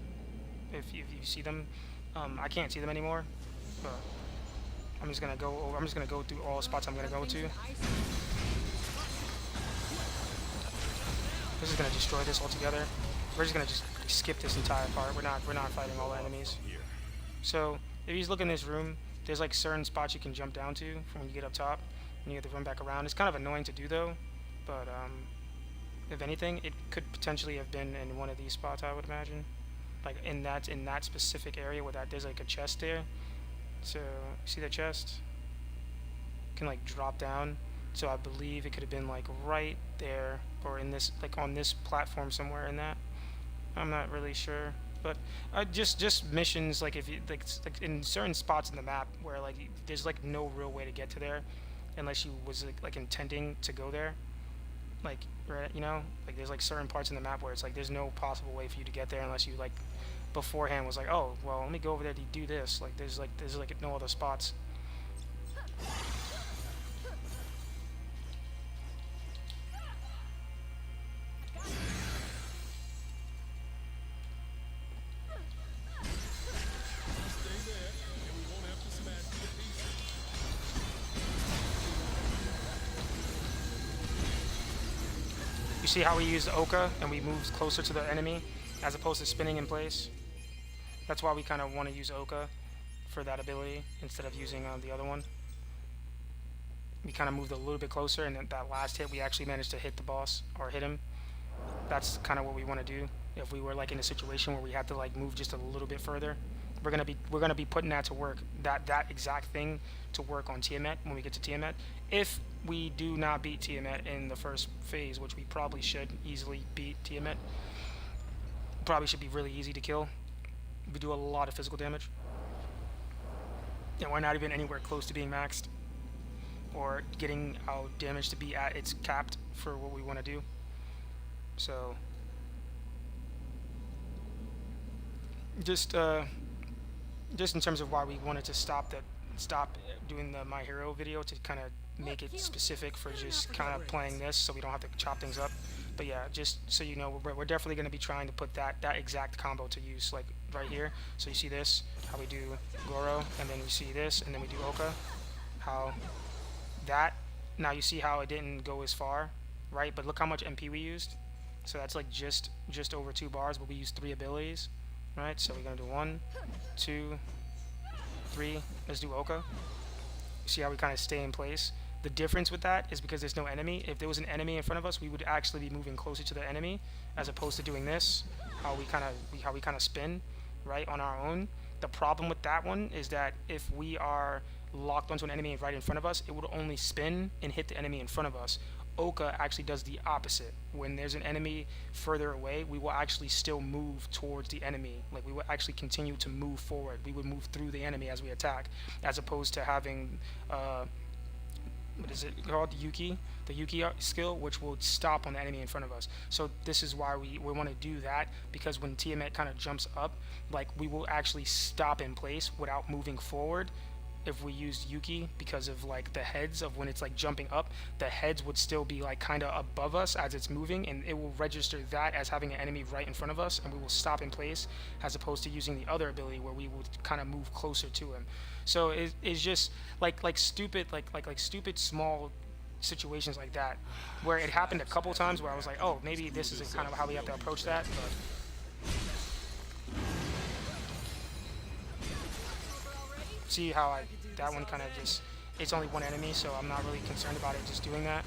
if you see them. I can't see them anymore, but I'm just gonna go through all the spots I'm gonna go to. This is gonna destroy this altogether. We're just gonna skip this entire part. We're not fighting all the enemies. here. So if you look in this room, there's like certain spots you can jump down to from when you get up top, and you have to run back around. It's kind of annoying to do though, but if anything, it could potentially have been in one of these spots, I would imagine. Like in that specific area where there's like a chest there. So see the chest? You can like drop down. So I believe it could have been like right there, or in this, like on this platform somewhere in that. I'm not really sure, but just missions, like if you like in certain spots in the map where like there's like no real way to get to there unless you was like intending to go there. Like, right, you know, like there's like certain parts in the map where it's like there's no possible way for you to get there unless you like beforehand was like, oh well, let me go over there to do this. Like there's like no other spots. Stay there, and we won't have to smash you to pieces. You see how we used Oka and we moved closer to the enemy as opposed to spinning in place? That's why we kind of want to use Oka for that ability instead of using the other one. We kind of moved a little bit closer, and then that last hit we actually managed to hit the boss or hit him. That's kind of what we want to do. If we were like in a situation where we had to like move just a little bit further, we're gonna be putting that to work, that exact thing to work on Tiamat when we get to Tiamat. If we do not beat Tiamat in the first phase, which we probably should easily beat Tiamat, probably should be really easy to kill. We do a lot of physical damage, and we're not even anywhere close to being maxed or getting our damage to be at its capped for what we want to do. So just in terms of why we wanted to stop doing the My Hero video, to kind of make it specific for just kind of playing this so we don't have to chop things up. But yeah, just so you know, we're definitely going to be trying to put that exact combo to use, like right here. So you see this, how we do Goro, and then we see this, and then we do Oka. How that, now you see how it didn't go as far, right? But look how much MP we used. So that's like just over 2 bars, but we used 3 abilities, right? So we're going to do 1, 2, 3. Let's do Oka. See how we kind of stay in place. The difference with that is because there's no enemy. If there was an enemy in front of us, we would actually be moving closer to the enemy, as opposed to doing this, how we kind of spin, right, on our own. The problem with that one is that if we are locked onto an enemy right in front of us, it would only spin and hit the enemy in front of us. Oka actually does the opposite. When there's an enemy further away, we will actually still move towards the enemy. Like, we will actually continue to move forward. We would move through the enemy as we attack, as opposed to having what is it called, the Yuki skill, which will stop on the enemy in front of us. So this is why we want to do that, because when Tiamat kind of jumps up, like, we will actually stop in place without moving forward. If we used Yuki, because of like the heads of when it's like jumping up, the heads would still be like kind of above us as it's moving, and it will register that as having an enemy right in front of us, and we will stop in place, as opposed to using the other ability where we would kind of move closer to him. So it's just like stupid stupid small situations like that, where it happened a couple times where I was like, oh, maybe this is kind of how we have to approach that. But see how that one kind of just, it's only one enemy, so I'm not really concerned about it just doing that.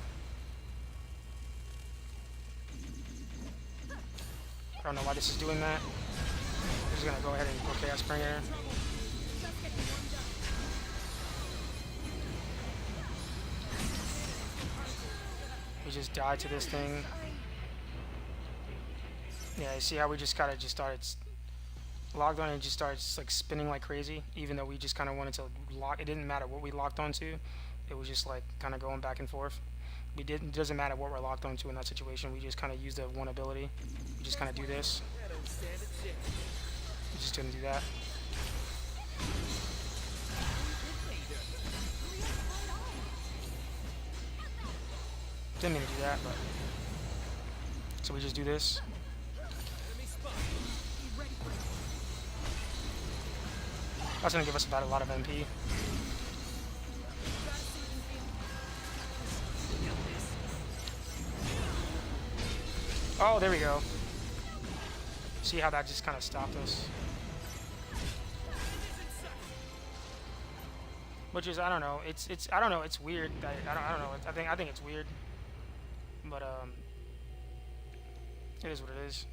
I don't know why this is doing that. I'm just gonna go ahead and go Chaos Springer. We just died to this thing. Yeah, you see how we just kind of just started logged on and just started like spinning like crazy, even though we just kind of wanted to lock. It didn't matter what we locked onto. It was just like kind of going back and forth. It doesn't matter what we're locked onto in that situation. We just kind of use the one ability. We just kind of do this. We just didn't do that. Didn't mean to do that, but so we just do this. That's gonna give us about a lot of MP. Oh, there we go. See how that just kind of stopped us. Which is, I don't know. I don't know. It's weird. I don't know. I think it's weird. But it is what it is.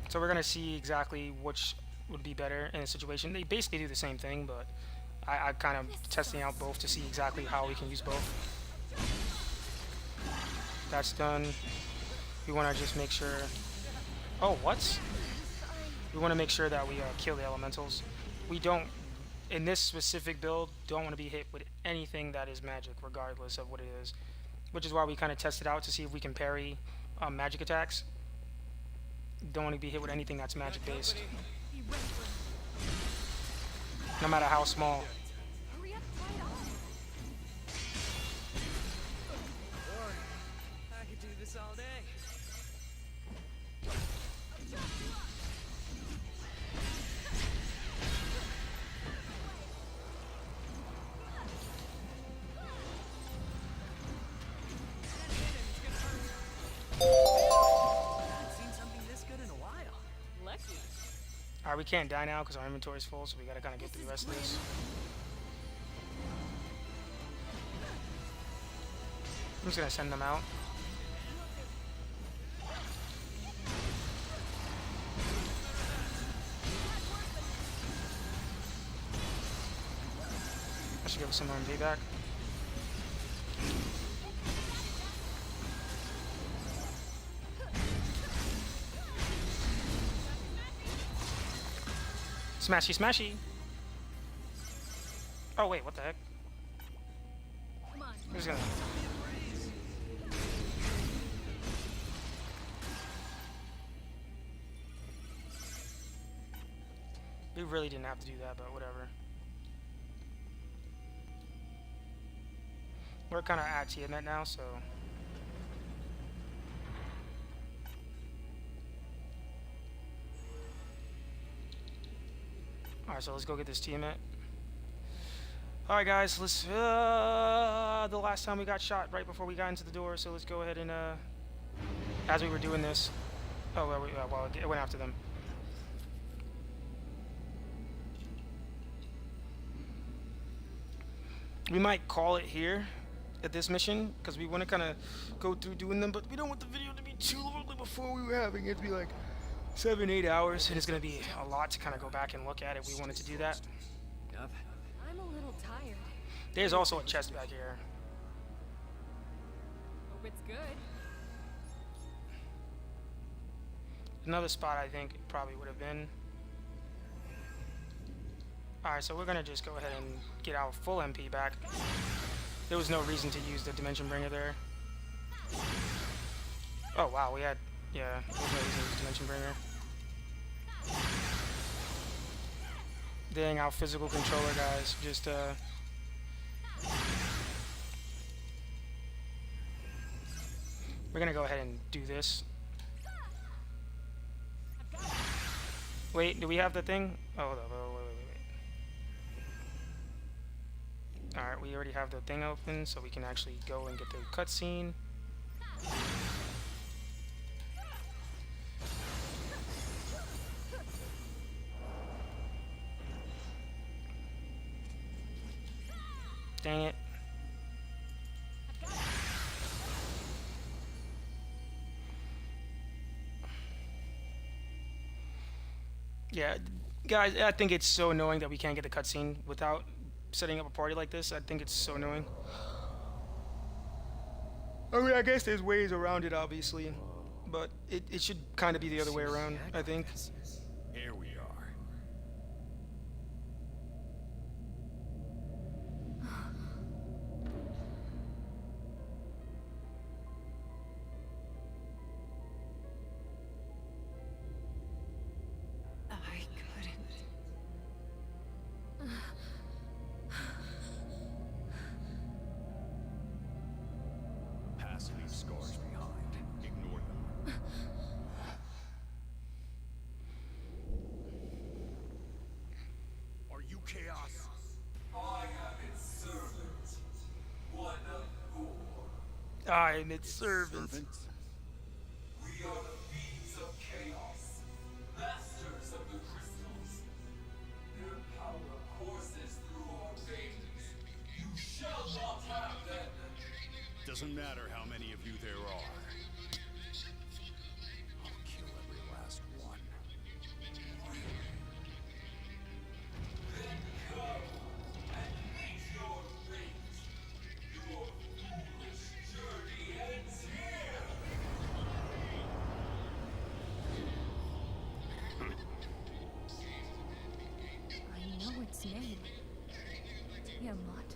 So we're gonna see exactly which would be better in a situation. They basically do the same thing, but I kind of testing out both to see exactly how we can use both. That's done. We want to just make sure. Oh, what? We want to make sure that we kill the elementals. We don't, in this specific build, don't want to be hit with anything that is magic, regardless of what it is. Which is why we kind of tested out to see if we can parry magic attacks. Don't want to be hit with anything that's magic based, no matter how small. I could do this all day. we can't die now because our inventory is full, so we gotta kind of get through the rest of this. I'm just gonna send them out. I should give us some MP back. Smashy, smashy. Oh wait, what the heck? Come on. I'm just gonna. We really didn't have to do that, but whatever. We're kind of at TNet now, so. Alright, so let's go get this TNet. Alright guys, let's the last time we got shot right before we got into the door, so let's go ahead and as we were doing this. Oh well, it went after them. We might call it here at this mission because we want to kind of go through doing them, but we don't want the video to be too long before we were having it to be like 7-8 hours, and it's going to be a lot to kind of go back and look at if we wanted to do that. Yep. I'm a little tired. There's also a chest back here. Hope it's good. Another spot I think it probably would have been. Alright, so we're going to just go ahead and get our full MP back. There was no reason to use the Dimension Bringer there. Oh wow, we had... Yeah, there was no reason to use Dimension Bringer. Dang, our physical controller guys just we're gonna go ahead and do this. Wait, do we have the thing? Oh, hold up, wait. Alright, we already have the thing open, so we can actually go and get the cutscene. Dang it. Yeah, guys, I think it's so annoying that we can't get the cutscene without setting up a party like this. I think it's so annoying. I mean, I guess there's ways around it, obviously, but it should kind of be the other way around, I think. Here we are. I couldn't. Past leave scars behind. Ignore them. Are you Chaos? I am its servant. One of four. I'm its servant. Servants? We are the fiends of chaos, masters of the crystals. Their power courses through our veins. You shall not have them. Doesn't matter how many of you there are. I'll kill every last one. Then come and meet your fate. Your foolish journey ends here. I know its name. Tiamat.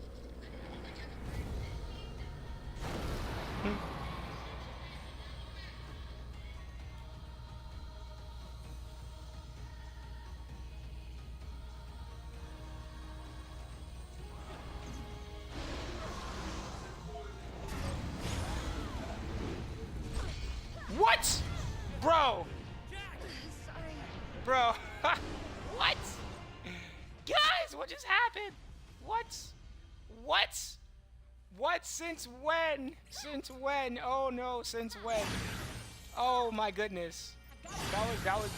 What? Bro! Sorry. Bro! What? Guys, what just happened? What? What? What? Since when? Since when? Oh no, since when? Oh my goodness.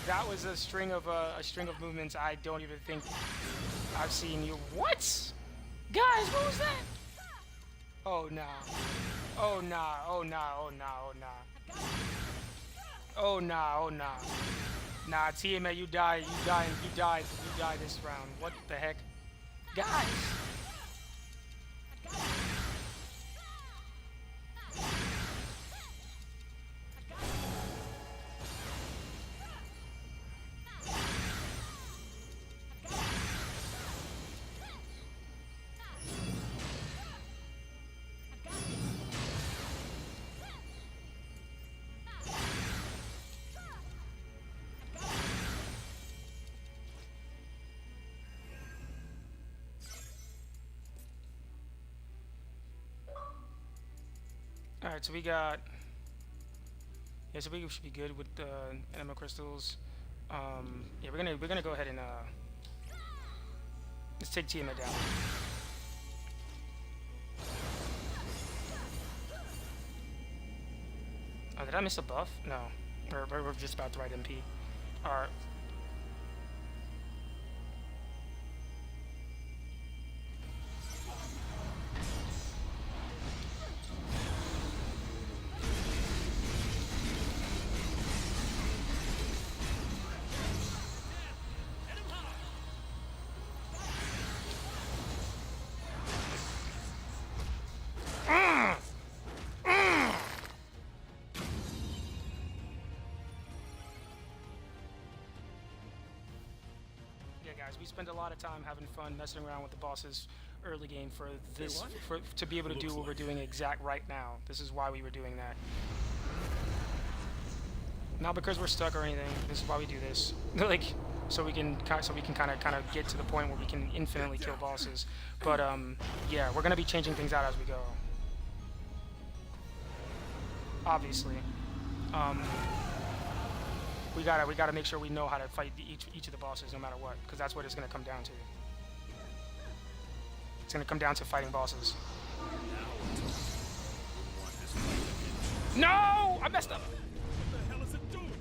That was a string of movements I don't even think I've seen you. What? Guys, what was that? Oh nah. Oh nah. Oh nah. Oh nah. Oh nah. Oh nah. Oh nah. Nah, Tiamat, you died. You died. You died. You died this round. What the heck? Guys! Alright, so we got... Yeah, so we should be good with the anima crystals. Yeah, we're gonna go ahead and let's take Tiamat down. Oh, did I miss a buff? No. We're just about to write MP. Alright. We spend a lot of time having fun messing around with the bosses early game for this, to be able to do what we're doing exact right now. This is why we were doing that. Not because we're stuck or anything. This is why we do this. Like, so we can kind of get to the point where we can infinitely kill bosses. But yeah, we're gonna be changing things out as we go. Obviously. We gotta make sure we know how to fight each of the bosses no matter what, because that's what it's gonna come down to. It's gonna come down to fighting bosses. No! I messed up! What the hell is it doing? You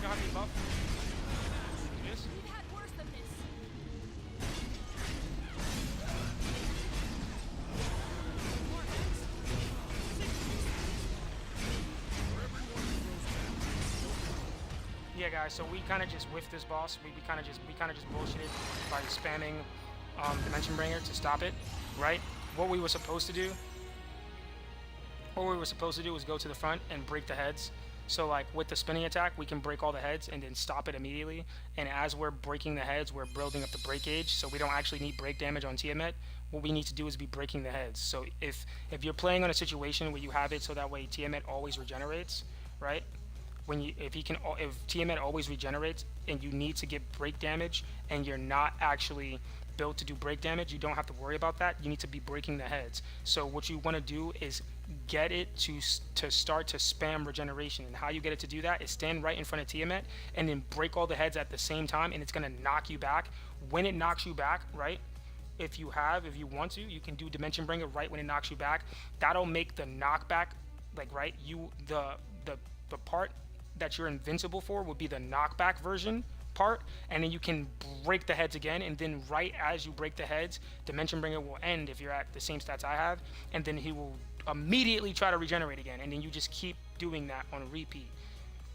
don't have any buff? Yes? We've had worse than this. Yeah, guys. So we kind of just whiffed this boss. We kind of just bullshitted by spamming Dimension Bringer to stop it, right? What we were supposed to do was go to the front and break the heads. So like with the spinning attack, we can break all the heads and then stop it immediately. And as we're breaking the heads, we're building up the break gauge, so we don't actually need break damage on Tiamat. What we need to do is be breaking the heads. So if you're playing on a situation where you have it so that way Tiamat always regenerates, right? If Tiamat always regenerates and you need to get break damage and you're not actually built to do break damage, you don't have to worry about that. You need to be breaking the heads. So what you want to do is get it to start to spam regeneration, and how you get it to do that is stand right in front of Tiamat and then break all the heads at the same time, and it's going to knock you back. When it knocks you back, right, if you want to, you can do Dimension Bringer right when it knocks you back. That'll make the knockback, like, right, the part that you're invincible for would be the knockback version part, and then you can break the heads again, and then right as you break the heads, Dimension Bringer will end if you're at the same stats I have, and then he will immediately try to regenerate again, and then you just keep doing that on repeat.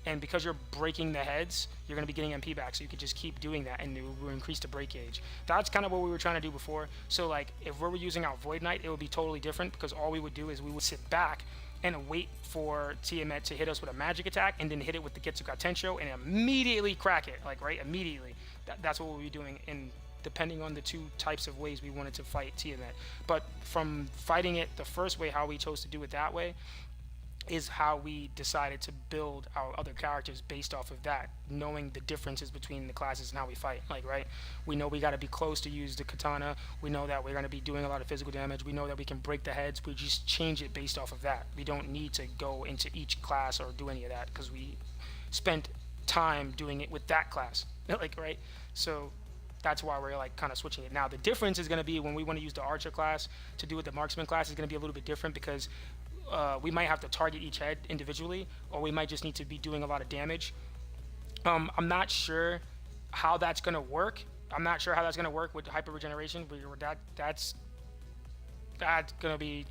And because you're breaking the heads, you're going to be getting MP back, so you can just keep doing that, and it will increase the break gauge. That's kind of what we were trying to do before. So like if we were using our Void Knight, it would be totally different, because all we would do is we would sit back and wait for Tiamat to hit us with a magic attack, and then hit it with the Getsuga Tensho and immediately crack it, like, right, immediately. That's what we'll be doing, in depending on the two types of ways we wanted to fight Tiamat. But from fighting it the first way, how we chose to do it that way, is how we decided to build our other characters based off of that, knowing the differences between the classes and how we fight. Like, right, we know we got to be close to use the katana, we know that we're going to be doing a lot of physical damage, we know that we can break the heads, we just change it based off of that. We don't need to go into each class or do any of that, because we spent time doing it with that class. Like, right, so that's why we're like kind of switching it. Now the difference is going to be when we want to use the archer class to do with the marksman class is going to be a little bit different, because we might have to target each head individually, or we might just need to be doing a lot of damage. I'm not sure how that's gonna work. I'm not sure how that's gonna work with hyper regeneration. That's gonna be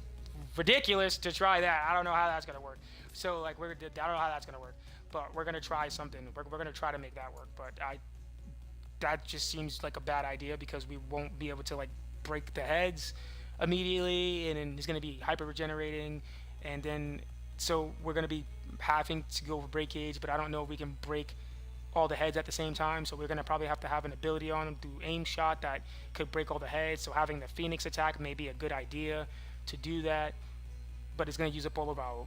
ridiculous to try that. I don't know how that's gonna work. So like I don't know how that's gonna work, but we're gonna try something. We're gonna try to make that work. But that just seems like a bad idea because we won't be able to like break the heads immediately, and then it's gonna be hyper regenerating, and then so we're gonna be having to go for breakage. But I don't know if we can break all the heads at the same time, so we're gonna probably have to have an ability on them through aim shot that could break all the heads. So having the Phoenix attack may be a good idea to do that, but it's gonna use up all of our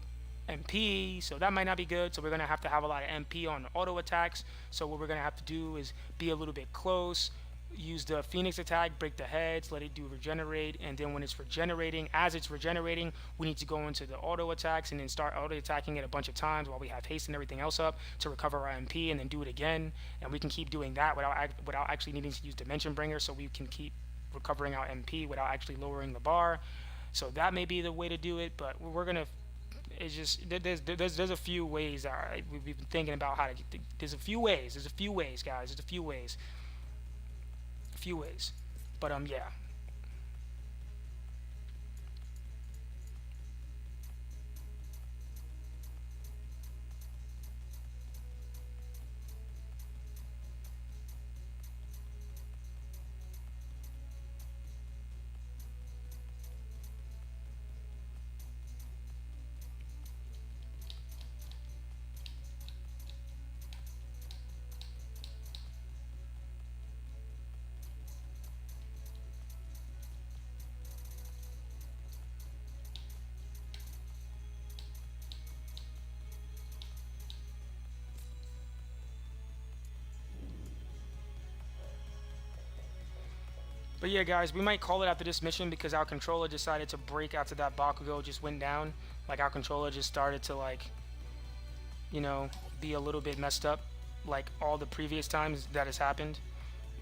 MP, so that might not be good. So we're gonna have to have a lot of MP on auto attacks. So what we're gonna have to do is be a little bit close, use the Phoenix attack, break the heads, let it do regenerate, and then when it's regenerating, as it's regenerating, we need to go into the auto attacks and then start auto attacking it a bunch of times while we have haste and everything else up to recover our MP, and then do it again. And we can keep doing that without actually needing to use Dimension Bringer, so we can keep recovering our MP without actually lowering the bar. So that may be the way to do it, but we're gonna. It's just there's a few ways. We've been thinking about how to. There's a few ways. There's a few ways, guys. There's a few ways. But yeah. But yeah, guys, we might call it after this mission because our controller decided to break after that Bakugo just went down. Like, our controller just started to, like, you know, be a little bit messed up, like all the previous times that has happened,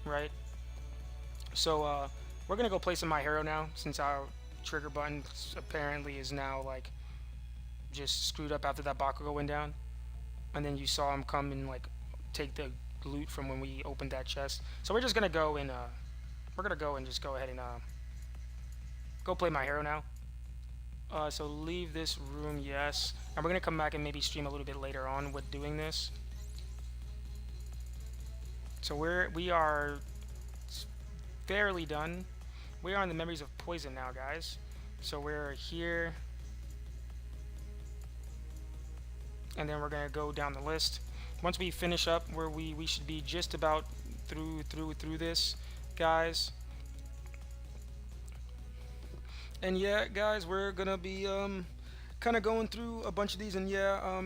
right? So, we're gonna go play some My Hero now, since our trigger button apparently is now, like, just screwed up after that Bakugo went down. And then you saw him come and, like, take the loot from when we opened that chest. So we're just gonna go and, we're gonna go and just go ahead and go play My Hero now. So leave this room, yes. And we're gonna come back and maybe stream a little bit later on with doing this. So we are fairly done. We are on the Memories of Poison now, guys. So we're here, and then we're gonna go down the list. Once we finish up where we should be just about through this, guys. And yeah, guys, we're gonna be kind of going through a bunch of these. And yeah,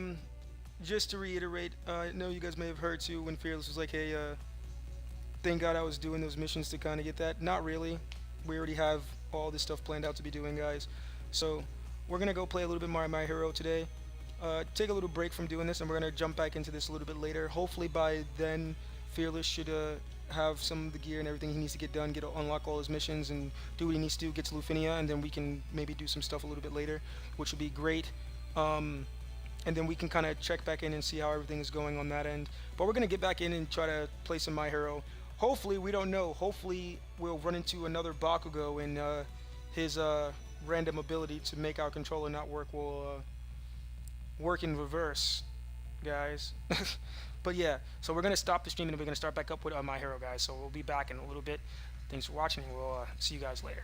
just to reiterate, I know you guys may have heard too when Fearless was like, hey, thank God I was doing those missions to kind of get that. Not really. We already have all this stuff planned out to be doing, guys. So we're gonna go play a little bit more My Hero today. Take a little break from doing this, and we're gonna jump back into this a little bit later. Hopefully by then Fearless should have some of the gear and everything he needs to get done, unlock all his missions and do what he needs to do, get to Lufenia, and then we can maybe do some stuff a little bit later, which would be great. And then we can kind of check back in and see how everything is going on that end. But we're gonna get back in and try to play some My Hero. Hopefully, we don't know, hopefully we'll run into another Bakugo, and his random ability to make our controller not work will work in reverse, guys. But yeah, so we're gonna stop the stream and we're gonna start back up with My Hero, guys. So we'll be back in a little bit. Thanks for watching. We'll see you guys later.